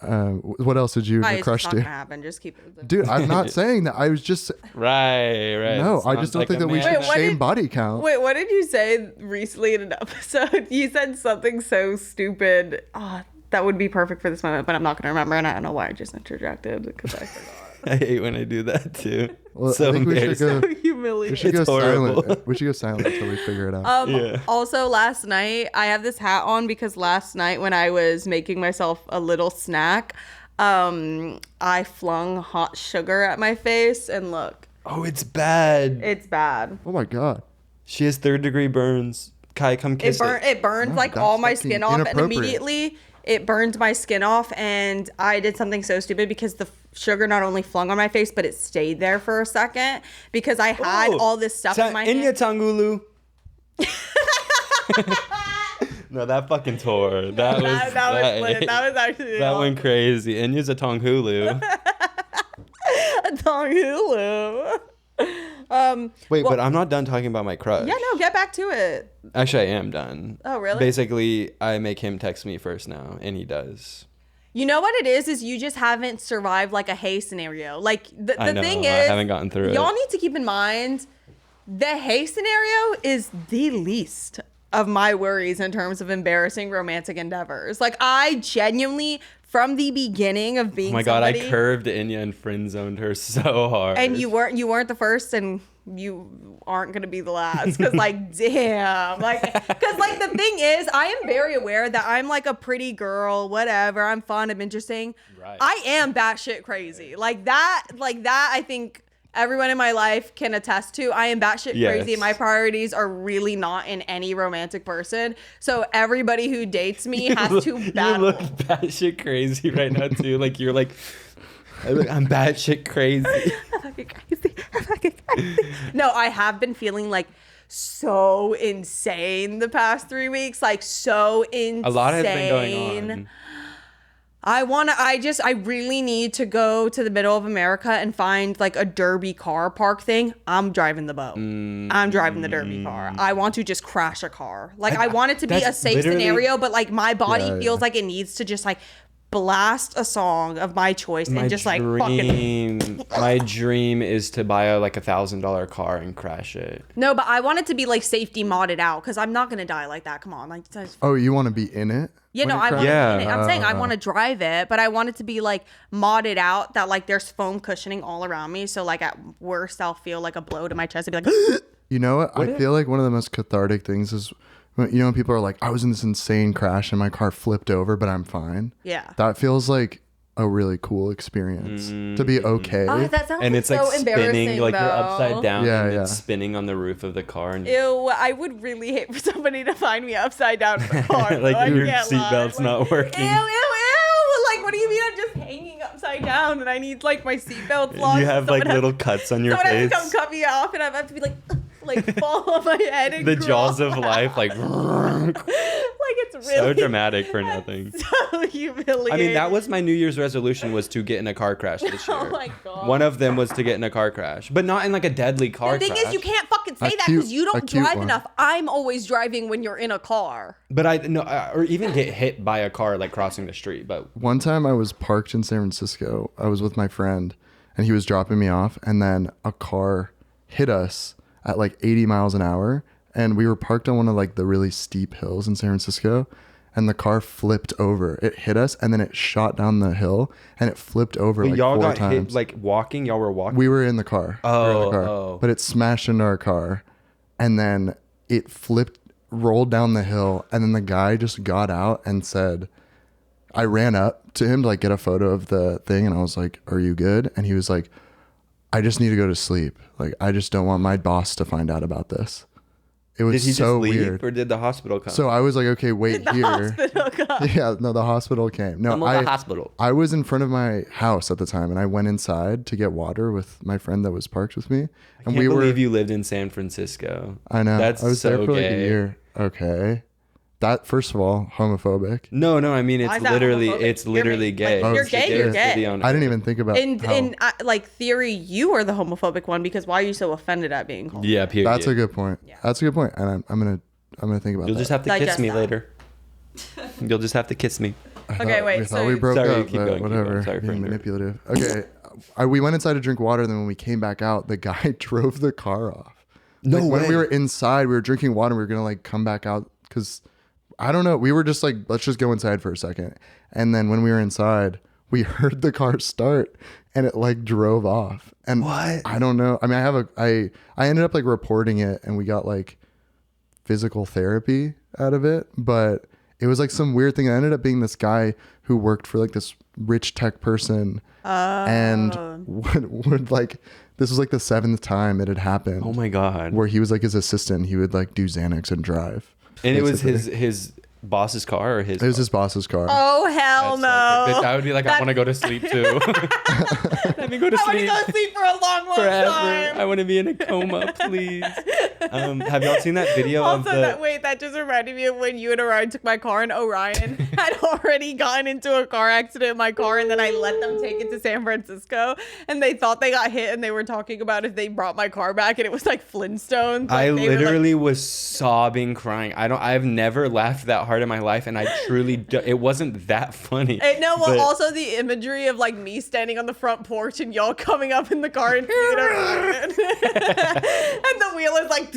What else did you and Right, your it's crush not do? gonna happen. Just keep it. Dude, I'm not saying that. I was just Right. no. I Sounds just don't like think a that we man. should Wait, what shame did- body count. Wait, what did you say recently in an episode? You said something so stupid. Oh, that would be perfect for this moment, but I'm not gonna remember, and I don't know why I just interjected because I forgot. I hate when I do that too. Well, So I think we should embarrassing. go. So humiliating. We should go It's horrible. silent. We should go silent until we figure it out. Yeah. Also, last night I have this hat on because last night when I was making myself a little snack, I flung hot sugar at my face, and look, Oh, it's bad. it's bad. Oh my god. She has 3rd-degree burns. Kai, come kiss it. It burned No, like that's all my fucking skin off, and inappropriate. immediately it burned my skin off. And I did something so stupid because the sugar not only flung on my face, but it stayed there for a second because I had Oh, all this stuff in my Inya hand. Tangulu. No, that fucking tore. That was That was lit. That was actually that went crazy. Inya's a Tonghulu. a tongue Hulu. Wait, but I'm not done talking about my crush. Yeah, no, get back to it. Actually, I am done. Oh, really? Basically, I make him text me first now, and he does. You know what it is you just haven't survived like a hey scenario. Like the I know, thing I is, haven't gotten through y'all it. need to keep in mind the hey scenario is the least of my worries in terms of embarrassing romantic endeavors. Like I genuinely, from the beginning of being Oh my god, I somebody, curved Inya and friend zoned her so hard. and you weren't the first, and you aren't gonna be the last. Cause like, damn, like, cause like the thing is, I am very aware that I'm like a pretty girl, whatever. I'm fun, I'm interesting. Right. I am batshit crazy. Like that. I think everyone in my life can attest to. I am batshit crazy, and my priorities are really not in any romantic person. So everybody who dates me has to battle. You look batshit crazy right now too. Like you're like, I'm batshit crazy. I'm fucking crazy. I'm fucking crazy. No, I have been feeling like so insane the past 3 weeks. Like so insane. A lot has been going on. I really need to go to the middle of America and find like a derby car park thing. I'm driving the boat. I'm driving the derby car. I want to just crash a car. Like I want it to be a that's safe literally- scenario, but like my body Yeah, feels like it needs to just like blast a song of my choice and just like fucking. My dream is to buy a $1,000 car and crash it. No, but I want it to be like safety modded out because I'm not gonna die like that. Come on, like that's- Oh, you want to be in it? yeah, when no, you I crash? want Yeah. to. I'm saying I want to drive it, but I want it to be like modded out that like there's foam cushioning all around me. So like at worst, I'll feel like a blow to my chest and be like, You know what? I feel like one of the most cathartic things is, when people are like, I was in this insane crash and my car flipped over, but I'm fine. yeah. That feels like a really cool experience to be okay. Oh, that sounds And it's like so embarrassing, spinning, like though. you're upside down Yeah, and yeah. it's spinning on the roof of the car. And Ew, I would really hate for somebody to find me upside down in the car. like though. I your can't lie. seatbelt's not working. Ew, ew, ew. Like, what do you mean I'm just hanging upside down and I need like my seatbelt locked? You have like Someone little cuts on your someone face. has to come cut me off and I have to be like fall on my head and The crawl jaws of life, like like it's really so dramatic for nothing. so humiliating. I mean, that was my New Year's resolution, was to get in a car crash this year. Oh my God. One of them was to get in a car crash, but not in like a deadly car The thing crash. is, you can't fucking say A that cute- because you a don't cute drive one. enough. I'm always driving when you're in a car. But I no, or even get hit by a car like crossing the street. But One time I was parked in San Francisco. I was with my friend and he was dropping me off, and then a car hit us at like 80 miles an hour. And we were parked on one of like the really steep hills in San Francisco, and the car flipped over. It hit us and then it shot down the hill and it flipped over like y'all 4 got times. hit like walking. Y'all were walking. We were in the car. We were in the car. Oh. But it smashed into our car, and then it flipped, rolled down the hill, and then the guy just got out and said, I ran up to him to like get a photo of the thing, and I was like, are you good? And he was like, I just need to go to sleep. Like, I just don't want my boss to find out about this. It was Did he so just leave, weird. or did the hospital come? So I was like, okay, wait The here. hospital got Yeah, no, the hospital came. No, I'm at the hospital. I was in front of my house at the time, and I went inside to get water with my friend that was parked with me. And I can't believe you lived in San Francisco. I know. That's I was so there for like gay. a year. Okay. That, first of all, homophobic. No, I mean Why it's is that literally homophobic? literally gay. Like, you're Oh, gay. shit. You're You're gay. I didn't even think about In like theory, you are the homophobic one because why are you so offended at being called? Yeah, period. That's a good point. That's a good point. And I'm gonna think about You'll that. just have to Digest kiss me that. later. You'll just have to kiss me. Okay, wait. We So thought we broke Sorry, up, keep but going, keep going. whatever. Sorry for Being interrupting. manipulative. Okay. We went inside to drink water, and then when we came back out, the guy drove the car off. No Like, way. When we were inside, we were drinking water, and we were gonna like come back out because I don't know. We were just like, let's just go inside for a second. And then when we were inside, we heard the car start and it like drove off. And what? I don't know. I mean, I ended up like reporting it and we got like physical therapy out of it, but it was like some weird thing. It ended up being this guy who worked for like this rich tech person and would like, this was like the 7th time it had happened. Oh my God. Where he was like his assistant. He would like do Xanax and drive. And basically. It was his boss's car or his? It was his boss's car. Oh, hell no. I would be like, I want to go to sleep too. Let me go to sleep. I want to go to sleep for a long time. I want to be in a coma, please. Have y'all seen that video also, of the... that just reminded me of when you and Orion took my car and Orion had already gotten into a car accident in my car and then I let them take it to San Francisco and they thought they got hit and they were talking about if they brought my car back and it was like Flintstones. I literally was sobbing, crying. I've never laughed that hard in my life and I truly it wasn't that funny. Also the imagery of like me standing on the front porch and y'all coming up in the car and and the wheel is like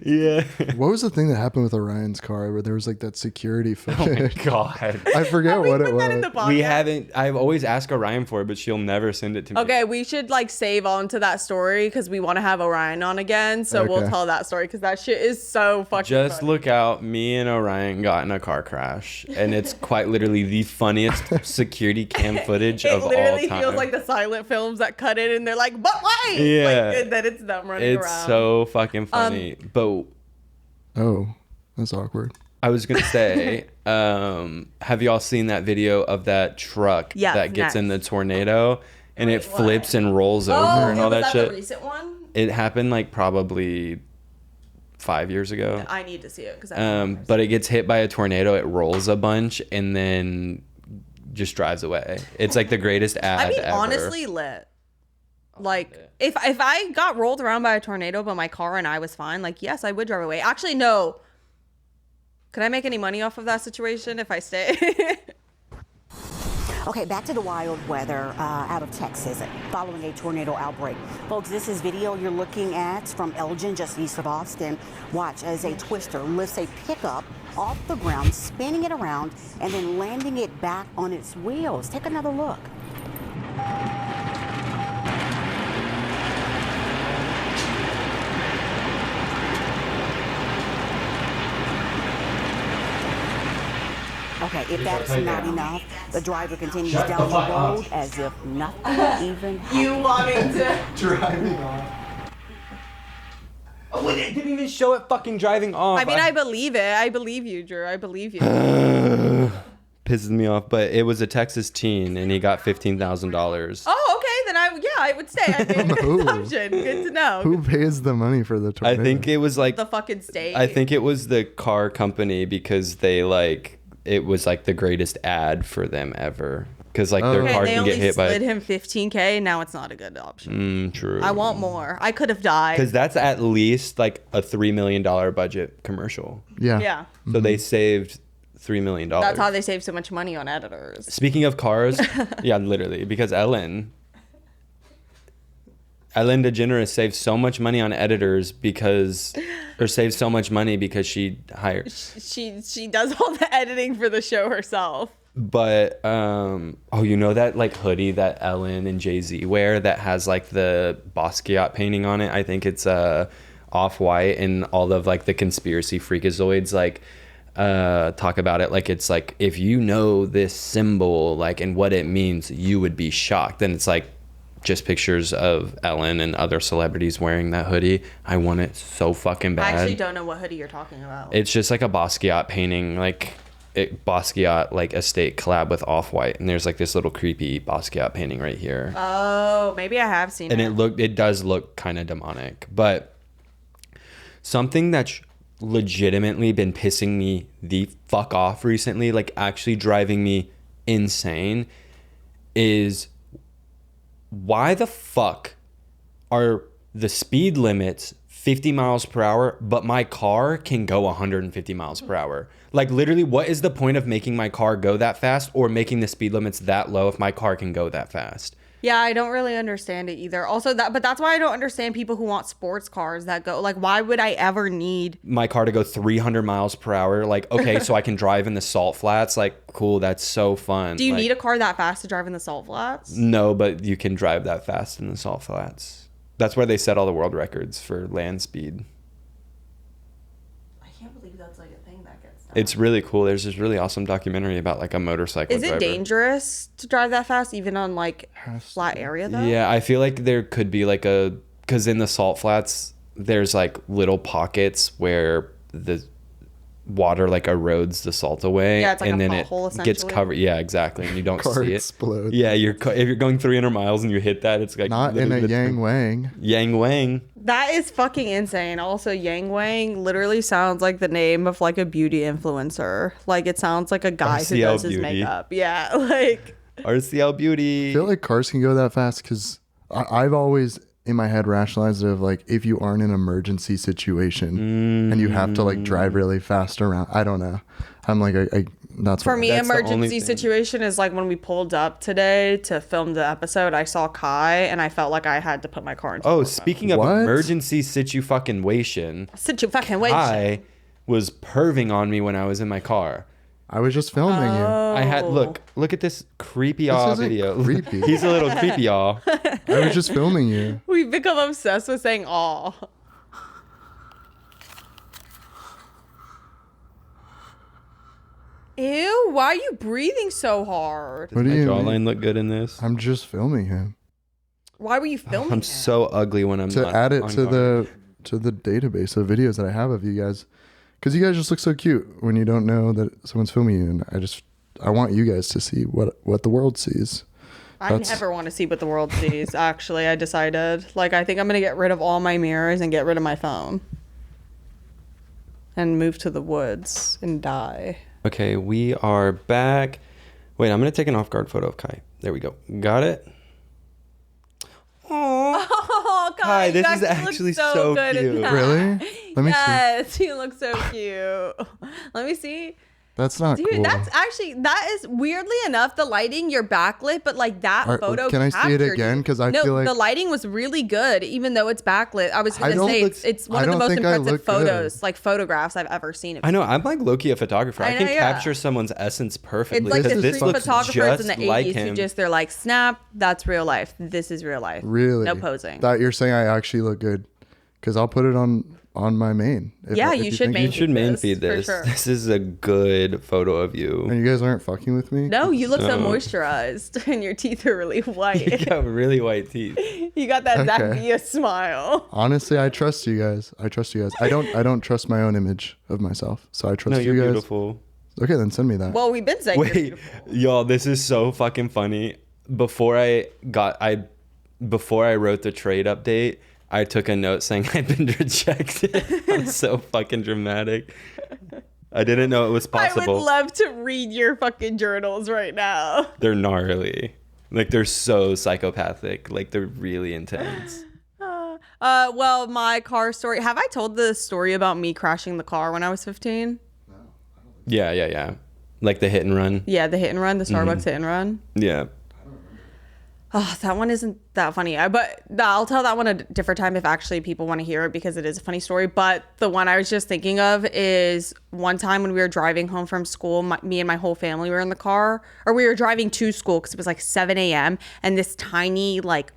yeah. What was the thing that happened with Orion's car where there was like that security footage? Oh my God. I forget what it was. We haven't. I've always asked Orion for it, but she'll never send it to me. Okay, we should like save on to that story because we want to have Orion on again. So we'll tell that story because that shit is so fucking Just funny. look out. Me and Orion got in a car crash and it's quite literally the funniest security cam footage of all time. It literally feels like the silent films that cut in and they're like, but wait! Yeah. Like, then it's them running around. It's so fucking funny. But oh, that's awkward. I was gonna say, have y'all seen that video of that truck that gets in the tornado and it flips and rolls over and all that shit? The recent one? It happened like probably 5 years ago. I need to see it because but it gets hit by a tornado, it rolls a bunch and then just drives away. It's like the greatest ad ever. Honestly lit. Like if I got rolled around by a tornado but my car and I was fine, like yes, I would drive away. Actually, no. Could I make any money off of that situation if I stay? Okay, back to the wild weather out of Texas following a tornado outbreak. Folks, this is video you're looking at from Elgin, just east of Austin. Watch as a twister lifts a pickup off the ground, spinning it around, and then landing it back on its wheels. Take another look. Okay, if that's not enough, the driver continues down the road as if nothing even happened. You wanting to Driving off. Oh, it didn't even show it fucking driving off. I mean, I believe it. I believe you, Drew. I believe you. Pisses me off, but it was a Texas teen and he got $15,000. Oh, okay. Then I would say I made a good assumption. Good to know. Who pays the money for the tornado? I think it was like the fucking state. I think it was the car company because they like it was like the greatest ad for them ever. Because like their car can get hit by. They only slid him $15,000. Now it's not a good option. True. I want more. I could have died. Because that's at least like a $3 million budget commercial. Yeah. Yeah. So they saved $3 million. That's how they save so much money on editors. Speaking of cars, yeah, literally, because Ellen DeGeneres saved so much money on editors saved so much money because she hired. She does all the editing for the show herself. But you know that like hoodie that Ellen and Jay-Z wear that has like the Basquiat painting on it? I think it's off-white, and all of like the conspiracy freakazoids like talk about it like it's like if you know this symbol like and what it means, you would be shocked. And it's like just pictures of Ellen and other celebrities wearing that hoodie. I want it so fucking bad. I actually don't know what hoodie you're talking about. It's just like a Basquiat painting, like Basquiat like estate collab with Off-White, and there's like this little creepy Basquiat painting right here. Oh, maybe I have seen it. And it does look kind of demonic. But something that's legitimately been pissing me the fuck off recently, like actually driving me insane, is why the fuck are the speed limits 50 miles per hour, but my car can go 150 miles per hour? Like literally, what is the point of making my car go that fast or making the speed limits that low if my car can go that fast? Yeah, I don't really understand it either. Also, but that's why I don't understand people who want sports cars that go, like, why would I ever need my car to go 300 miles per hour? Like, okay, so I can drive in the salt flats. Like, cool, that's so fun. Do you like, need a car that fast to drive in the salt flats? No, but you can drive that fast in the salt flats. That's where they set all the world records for land speed. I can't believe that's like a thing that gets done. It's really cool. There's this really awesome documentary about like a motorcycle driver. Is it dangerous to drive that fast even on like flat area though? Yeah, I feel like there could be like because in the salt flats there's like little pockets where the water like erodes the salt away. Yeah, it's like and a then pothole, it gets covered. Yeah, exactly. And you don't Car see it. explodes. Yeah, if you're going 300 miles and you hit that, it's like Not in a Yang Wang. Yang Wang. That is fucking insane. Also, Yang Wang literally sounds like the name of like a beauty influencer. Like it sounds like a guy who RCL does his Beauty. makeup. Yeah, like RCL Beauty. I feel like cars can go that fast because I've always in my head rationalized it of like if you are in an emergency situation and you have to like drive really fast around. I don't know. I'm like that's for what, me, That's the only emergency thing. situation is like when we pulled up today to film the episode. I saw Kai and I felt like I had to put my car into. Oh, speaking of What? emergency situation, I was perving on me when I was in my car. I was just filming you. I had look at this creepy This aw isn't video. creepy. He's a little creepy aw. I was just filming you. We've become obsessed with saying "aw." Ew! Why are you breathing so hard? What do My you jawline mean? look good in this? I'm just filming him Why were you filming? I'm it? so ugly when I'm to not add it on to camera. the database of videos that I have of you guys, because you guys just look so cute when you don't know that someone's filming you, and I want you guys to see what the world sees. I never want to see what the world sees. Actually, I decided. Like, I think I'm gonna get rid of all my mirrors and get rid of my phone, and move to the woods and die. Okay, we are back. Wait, I'm gonna take an off-guard photo of Kai. There we go. Got it. Oh, God, Hi, this you is actually look so good in cute. that. Really? Let me see. Yes, you look so cute. Let me see. That's not Dude, cool. that is weirdly enough, the lighting, you're backlit, but like that photo can I see it captured again? you. 'Cause I no, feel like- the lighting was really good, even though it's backlit. I was I gonna don't say look- it's one I of the don't most think I impressive look good. photos, like photographs I've ever seen. I know. I'm like low-key a photographer. I know, can yeah. capture someone's essence perfectly. It's like the because street this looks photographers just in the 80s like who him. they're like, snap, that's real life. This is real life. Really? No posing. That you're saying I actually look good, because I'll put it on my main. Yeah, if you should think main You should main this, feed for this. sure. This is a good photo of you. And you guys aren't fucking with me? No, you look so No. moisturized and your teeth are really You white. got really white teeth. You got that Zach Okay. Villa smile. Honestly, I trust you guys. I don't trust my own image of myself. So I trust No, you're you guys. beautiful. Okay, then send me that. Well, we've been saying you're Wait, beautiful. y'all, this is so fucking funny. Before I wrote the trade update, I took a note saying I'd been rejected. I'm so fucking dramatic. I didn't know it was I possible. would love to read your fucking journals right now. They're gnarly. Like, they're so psychopathic. Like, they're really intense. Well, my car story. Have I told the story about me crashing the car when I was 15? Yeah. Like the hit and run. Yeah, the hit and run, the Starbucks hit and run. Yeah. Oh, that one isn't that funny. But I'll tell that one a different time if actually people want to hear it, because it is a funny story. But the one I was just thinking of is one time when we were driving home from school, me and my whole family were in the car, or we were driving to school because it was like 7 a.m. And this tiny like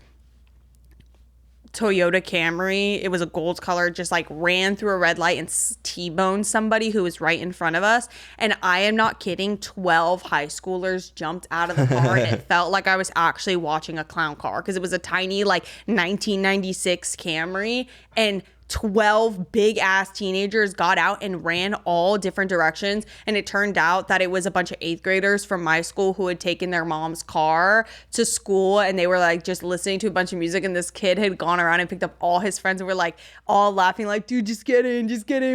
Toyota Camry, it was a gold color, just like ran through a red light and T-boned somebody who was right in front of us. And I am not kidding, 12 high schoolers jumped out of the car and it felt like I was actually watching a clown car, because it was a tiny like 1996 Camry, and 12 big ass teenagers got out and ran all different directions. And it turned out that it was a bunch of 8th graders from my school who had taken their mom's car to school, and they were like just listening to a bunch of music, and this kid had gone around and picked up all his friends and were like all laughing like, dude, just get in,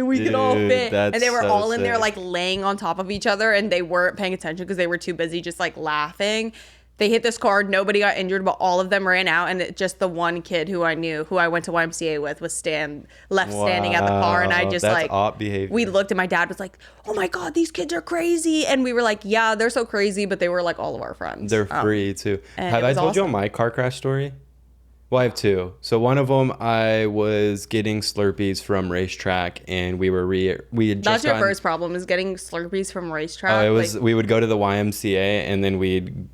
we can all Dude, fit. that's And they were so all in there sick. like laying on top of each other, and they weren't paying attention because they were too busy just like laughing. They hit this car. Nobody got injured, but all of them ran out. And just the one kid who I knew, who I went to YMCA with, was standing at the car. And I just that's op behavior. we looked, and my dad was like, "Oh my God, these kids are crazy." And we were like, "Yeah, they're so crazy," but they were like all of our friends. They're free too. and Have it I was told you awesome. my car crash story? Well, I have two. So one of them, I was getting Slurpees from racetrack, and we had just That's your gotten- first problem, is getting Slurpees from racetrack. Oh, it was. We would go to the YMCA, and then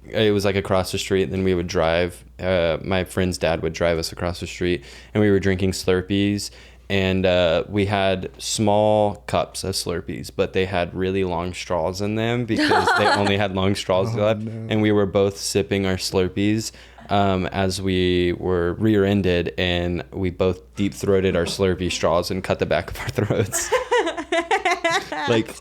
it was like across the street. And then we would drive. My friend's dad would drive us across the street, and we were drinking Slurpees. And we had small cups of Slurpees, but they had really long straws in them because they only had long straws left. No. And we were both sipping our Slurpees as we were rear-ended, and we both deep-throated our Slurpee straws and cut the back of our throats. Like...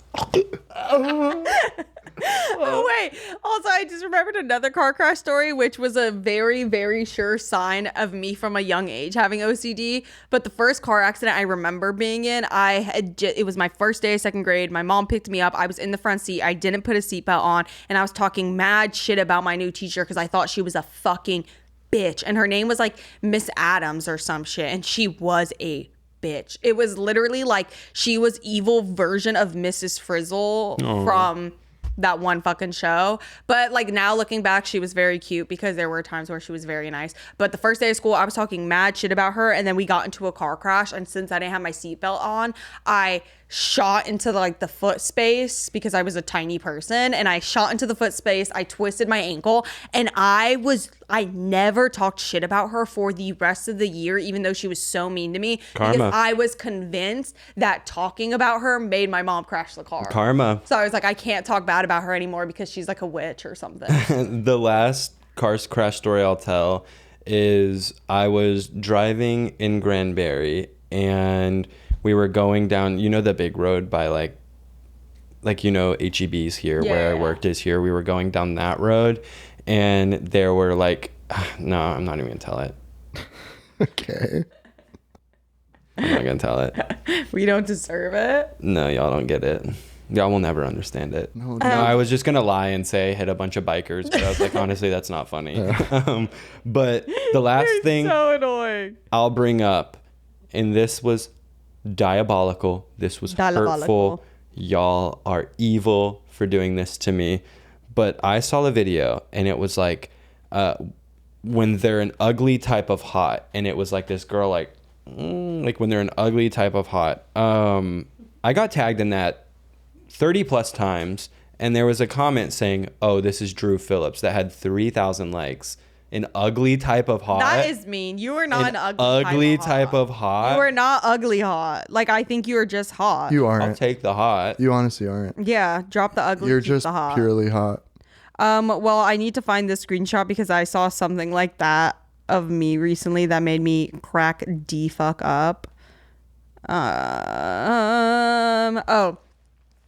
Oh wait, also I just remembered another car crash story, which was a very, very sure sign of me from a young age having OCD. But the first car accident I remember being in, it was my first day of second grade. My mom picked me up. I was in the front seat. I didn't put a seatbelt on, and I was talking mad shit about my new teacher because I thought she was a fucking bitch, and her name was like Miss Adams or some shit, and she was a bitch. It was literally like she was evil version of Mrs. Frizzle from that one fucking show. But like now looking back, she was very cute because there were times where she was very nice. But the first day of school, I was talking mad shit about her, and then we got into a car crash, and since I didn't have my seatbelt on, I shot into the foot space because I was a tiny person, and I shot into the foot space. I twisted my ankle, and I never talked shit about her for the rest of the year, even though she was so mean to me. Karma. Because I was convinced that talking about her made my mom crash the car. Karma. So I was like, I can't talk bad about her anymore because she's like a witch or something. The last car crash story I'll tell is I was driving in Granbury, and we were going down, the big road by like HEB's here, where I worked is here. We were going down that road, and there were no, I'm not even gonna tell it. Okay. I'm not gonna tell it. We don't deserve it. No, y'all don't get it. Y'all will never understand it. No, I was just gonna lie and say hit a bunch of bikers, but I was like, honestly, that's not funny. But the last thing so annoying. I'll bring up, and this was diabolical. This was hurtful. Y'all are evil for doing this to me. But I saw the video, and it was like when they're an ugly type of hot, and it was like this girl like when they're an ugly type of hot. I got tagged in that 30 plus times, and there was a comment saying, "Oh, this is Drew Phillips," that had 3,000 likes. An ugly type of hot. That is mean. You are not an ugly type of hot. You are not ugly hot. Like, I think you are just hot. You aren't. I'll take the hot. You honestly aren't. Yeah, drop the ugly. You're keep just the hot. purely hot. Well, I need to find this screenshot because I saw something like that of me recently that made me crack the fuck up.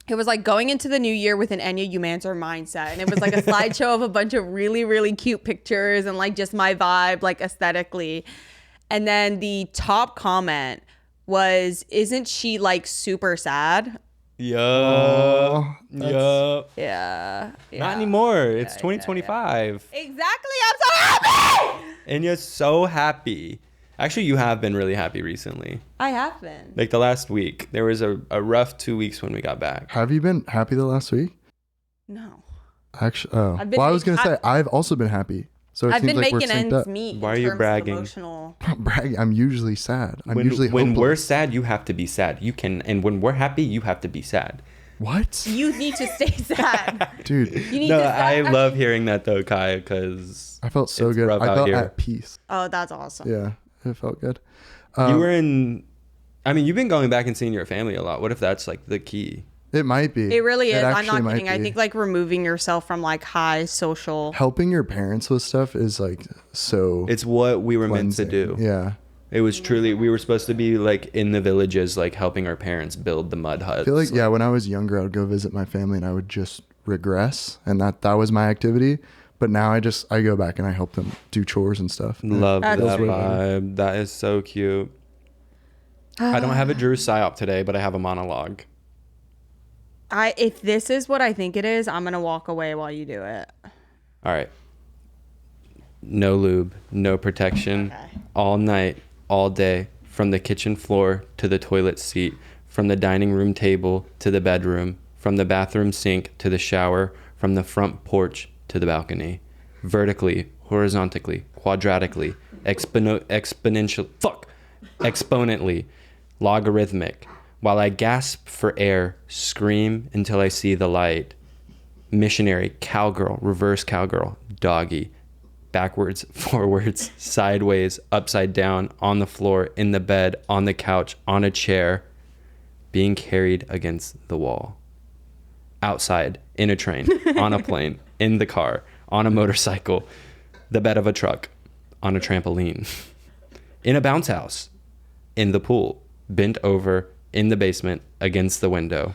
It was like going into the new year with an Enya Umancer mindset. And it was like a slideshow of a bunch of really, really cute pictures and like just my vibe, like aesthetically. And then the top comment was, "Isn't she like super sad?" Yup. Yeah. Not anymore. It's 2025. Exactly. I'm so happy. And you're so happy. Actually, you have been really happy recently. I have been. Like the last week. There was a rough 2 weeks when we got back. Have you been happy the last week? No. Actually, I was going to say, I've also been happy. So it I've seems been like we're making synced ends up. meet. Why are in you terms of bragging? Emotional. I'm not bragging. I'm usually sad. I'm usually when hopeless. we're sad, you have to be sad. And when we're happy, you have to be sad. What? You need to stay sad. Dude. You need No, to I love hearing that though, Kai, because I felt so good. rough I out felt here. at peace. Oh, that's awesome. Yeah, it felt good. You were in. I mean, you've been going back and seeing your family a lot. What if that's like the key? It might be. It really is. I'm actually not might kidding. I be. think like removing yourself from like high social. Helping your parents with stuff is like so. It's what we were meant to cleansing. do. Yeah. It was truly, we were supposed to be like in the villages, like helping our parents build the mud huts. I feel like, yeah, when I was younger, I would go visit my family and I would just regress, and that was my activity. But now I go back and I help them do chores and stuff. Love that That's vibe. That is so cute. I don't have a Drew psyop today, but I have a monologue. If this is what I think it is, I'm gonna walk away while you do it. All right. no lube, no protection, all night, all day, from the kitchen floor to the toilet seat, from the dining room table to the bedroom, from the bathroom sink to the shower, from the front porch to the balcony, vertically, horizontally, quadratically, exponentially, logarithmic, while I gasp for air, scream until I see the light. Missionary, cowgirl, reverse cowgirl, doggy, backwards, forwards, sideways, upside down, on the floor, in the bed, on the couch, on a chair, being carried against the wall. Outside, in a train, on a plane, in the car, on a motorcycle, the bed of a truck, on a trampoline, in a bounce house, in the pool, bent over, in the basement, against the window.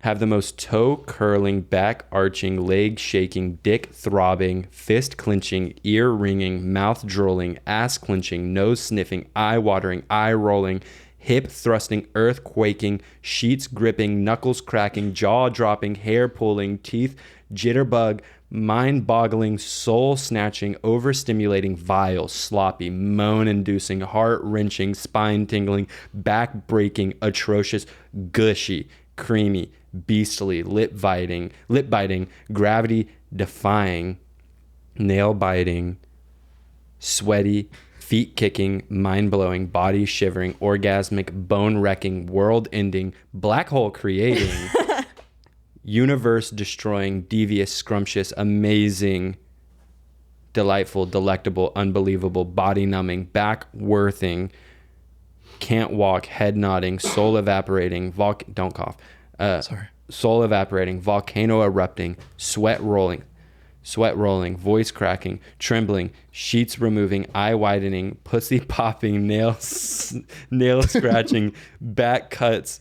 Have the most toe curling, back arching, leg shaking, dick throbbing, fist clenching, ear ringing, mouth drooling, ass clenching, nose sniffing, eye watering, eye rolling, hip thrusting, earth quaking, sheets gripping, knuckles cracking, jaw dropping, hair pulling, teeth jitterbug, mind boggling, soul snatching, overstimulating, vile, sloppy, moan inducing, heart wrenching, spine tingling, back breaking, atrocious, gushy, creamy, beastly, lip biting, gravity defying, nail biting, sweaty, feet kicking, mind blowing, body shivering, orgasmic, bone wrecking, world ending, black hole creating, universe destroying, devious, scrumptious, amazing, delightful, delectable, unbelievable, body numbing, back worthing, can't walk, head nodding, soul evaporating, don't cough. Soul evaporating, volcano erupting, sweat rolling, voice cracking, trembling, sheets removing, eye widening, pussy popping, nail scratching, back cuts,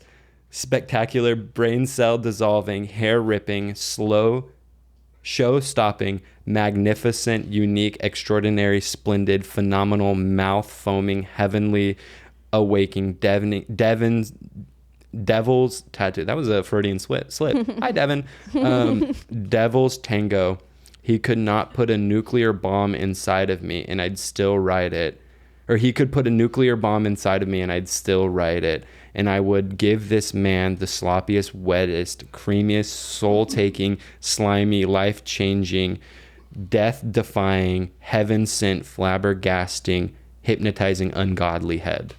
spectacular brain cell dissolving, hair ripping, slow show stopping, magnificent, unique, extraordinary, splendid, phenomenal, mouth foaming, heavenly, awaking, devil's tattoo. That was a Freudian slip. Hi, Devin. Devil's tango. He could not put a nuclear bomb inside of me and I'd still ride it. Or he could put a nuclear bomb inside of me and I'd still ride it. And I would give this man the sloppiest, wettest, creamiest, soul-taking, slimy, life-changing, death-defying, heaven-sent, flabbergasting, hypnotizing, ungodly head.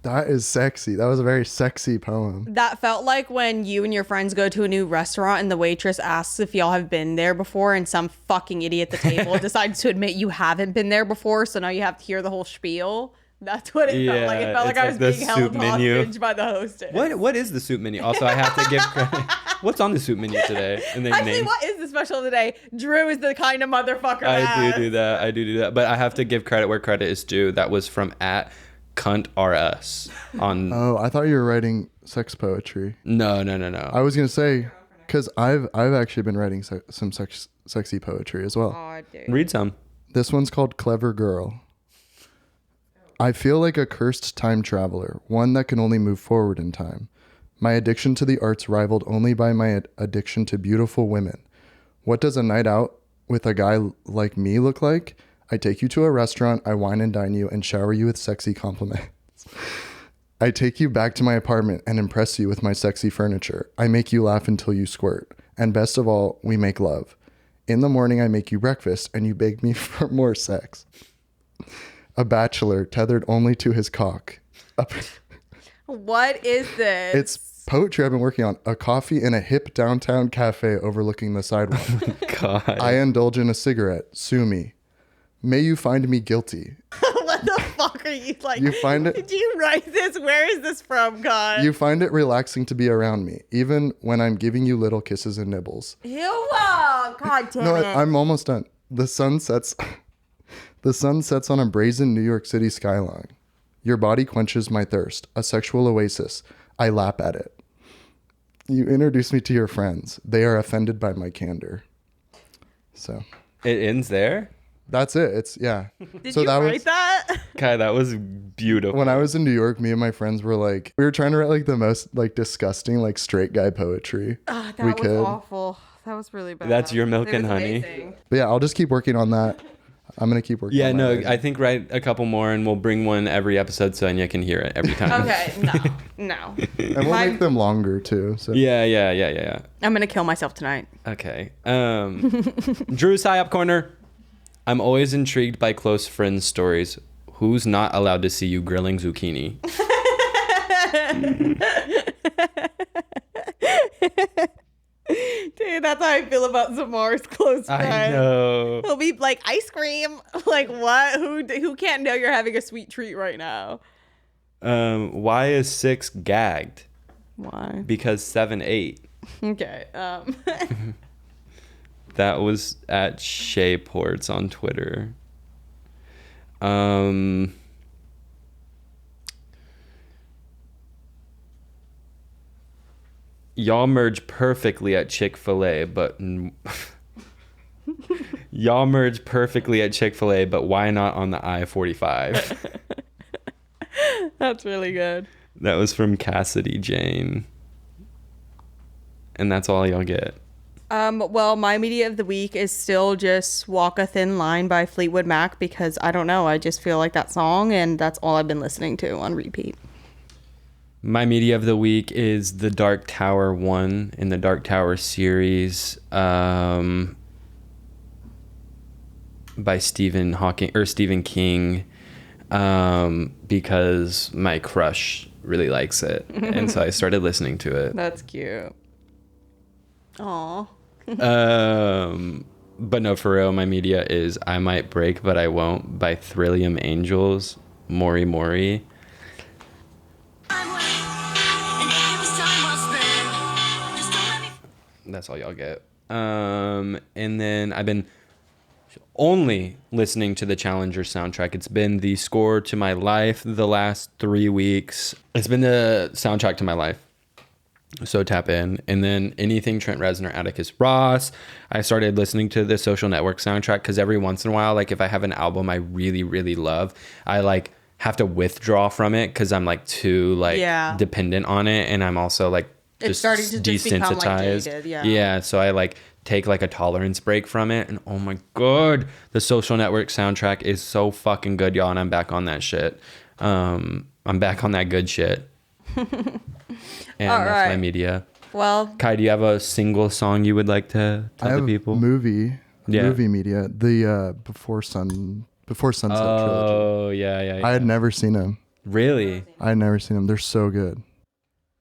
That is sexy. That was a very sexy poem. That felt like when you and your friends go to a new restaurant and the waitress asks if y'all have been there before and some fucking idiot at the table decides to admit you haven't been there before, so now you have to hear the whole spiel. That's what it felt like. It felt like I was being held hostage by the hostess. What is the soup menu? Also, I have to give credit. What's on the soup menu today? And they Actually, what is the special of the day? Drew is the kind of motherfucker I do that. But I have to give credit where credit is due. That was from @CuntRS on. Oh, I thought you were writing sex poetry. No. I was gonna say, because I've actually been writing some sexy poetry as well. Oh, dude. Read some. This one's called Clever Girl. I feel like a cursed time traveler, one that can only move forward in time. My addiction to the arts rivaled only by my addiction to beautiful women. What does a night out with a guy like me look like? I take you to a restaurant, I wine and dine you, and shower you with sexy compliments. I take you back to my apartment and impress you with my sexy furniture. I make you laugh until you squirt. And best of all, we make love. In the morning, I make you breakfast, and you beg me for more sex. A bachelor tethered only to his cock. What is this? It's poetry I've been working on. A coffee in a hip downtown cafe overlooking the sidewalk. God. I indulge in a cigarette. Sue me. May you find me guilty. What the fuck are you like? You find it? Did you write this? Where is this from, God? You find it relaxing to be around me, even when I'm giving you little kisses and nibbles. Ew, God damn No, it. I'm almost done. The sun sets on a brazen New York City skyline. Your body quenches my thirst, a sexual oasis. I lap at it. You introduce me to your friends. They are offended by my candor. So. It ends there? That's it. It's yeah. Did you write that? Kai, that was beautiful. When I was in New York, me and my friends were like, we were trying to write like the most like disgusting like straight guy poetry. That was awful. That was really bad. That's your milk and honey. Amazing. But yeah, I'll just keep working on that. I'm gonna keep working. Yeah, on no, that. I think write a couple more, and we'll bring one every episode so Anya can hear it every time. Okay, no. And we'll make them longer too. So Yeah. I'm gonna kill myself tonight. Okay. Drew's High Up Corner. I'm always intrigued by close friends' stories. Who's not allowed to see you grilling zucchini? Dude, that's how I feel about Zamar's close friend. I know. He'll be like, ice cream. Like, what? Who can't know you're having a sweet treat right now? Why is 6 gagged? Why? Because 7 8. Okay. That was at Shayports on Twitter. Y'all merge perfectly at Chick-fil-A, but y'all merge perfectly at Chick-fil-A, but why not on the I-45? That's really good. That was from Cassidy Jane. And that's all y'all get. Well, my media of the week is still just Walk a Thin Line by Fleetwood Mac because I don't know. I just feel like that song and that's all I've been listening to on repeat. My media of the week is The Dark Tower 1 in the Dark Tower series by Stephen King because my crush really likes it. And so I started listening to it. That's cute. Aw. But no, for real, my media is I Might Break But I Won't by Thrillium Angels, Mori Mori. That's all y'all get. And then I've been only listening to the Challenger soundtrack. It's been the score to my life the last 3 weeks. It's been the soundtrack to my life. So tap in. And then anything Trent Reznor, Atticus Ross. I started listening to the Social Network soundtrack because every once in a while, like if I have an album I really, really love, I like have to withdraw from it because I'm like too like dependent on it. And I'm also like it's starting to just become like jaded, yeah, so I like take like a tolerance break from it, and oh my god, the Social Network soundtrack is so fucking good, y'all, and I'm back on that shit. I'm back on that good shit. And that's my media. Well, Kai, do you have a single song you would like to tell the people? Movie media, the Before Sunset trilogy. Oh yeah. I had never seen them. Really? I had never seen them. They're so good.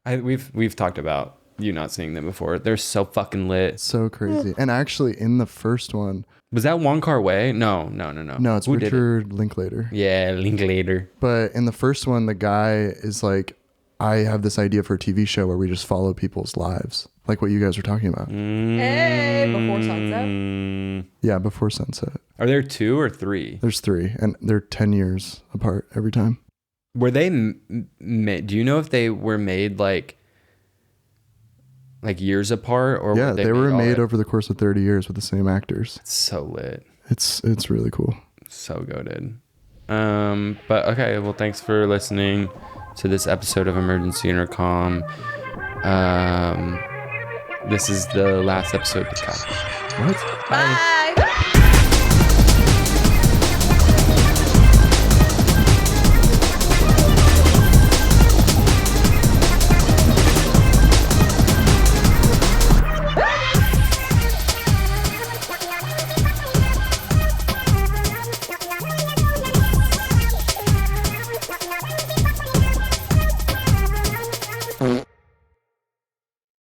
We've talked about you not seeing them before. They're so fucking lit. So crazy. And actually, in the first one, was that Wong Kar-wai? No. No, it's Who Richard Linklater. Yeah, Linklater. But in the first one, the guy is like, I have this idea for a TV show where we just follow people's lives, like what you guys were talking about. Hey, Before Sunset. Yeah, Before Sunset. Are there 2 or 3? There's 3, and they're 10 years apart every time. Were they made? Do you know if they were made like years apart, or yeah, they were made over the course of 30 years with the same actors. It's so lit. It's really cool. So goated. But okay, well, thanks for listening to this episode of Emergency Intercom. This is the last episode with Kai. What? Bye.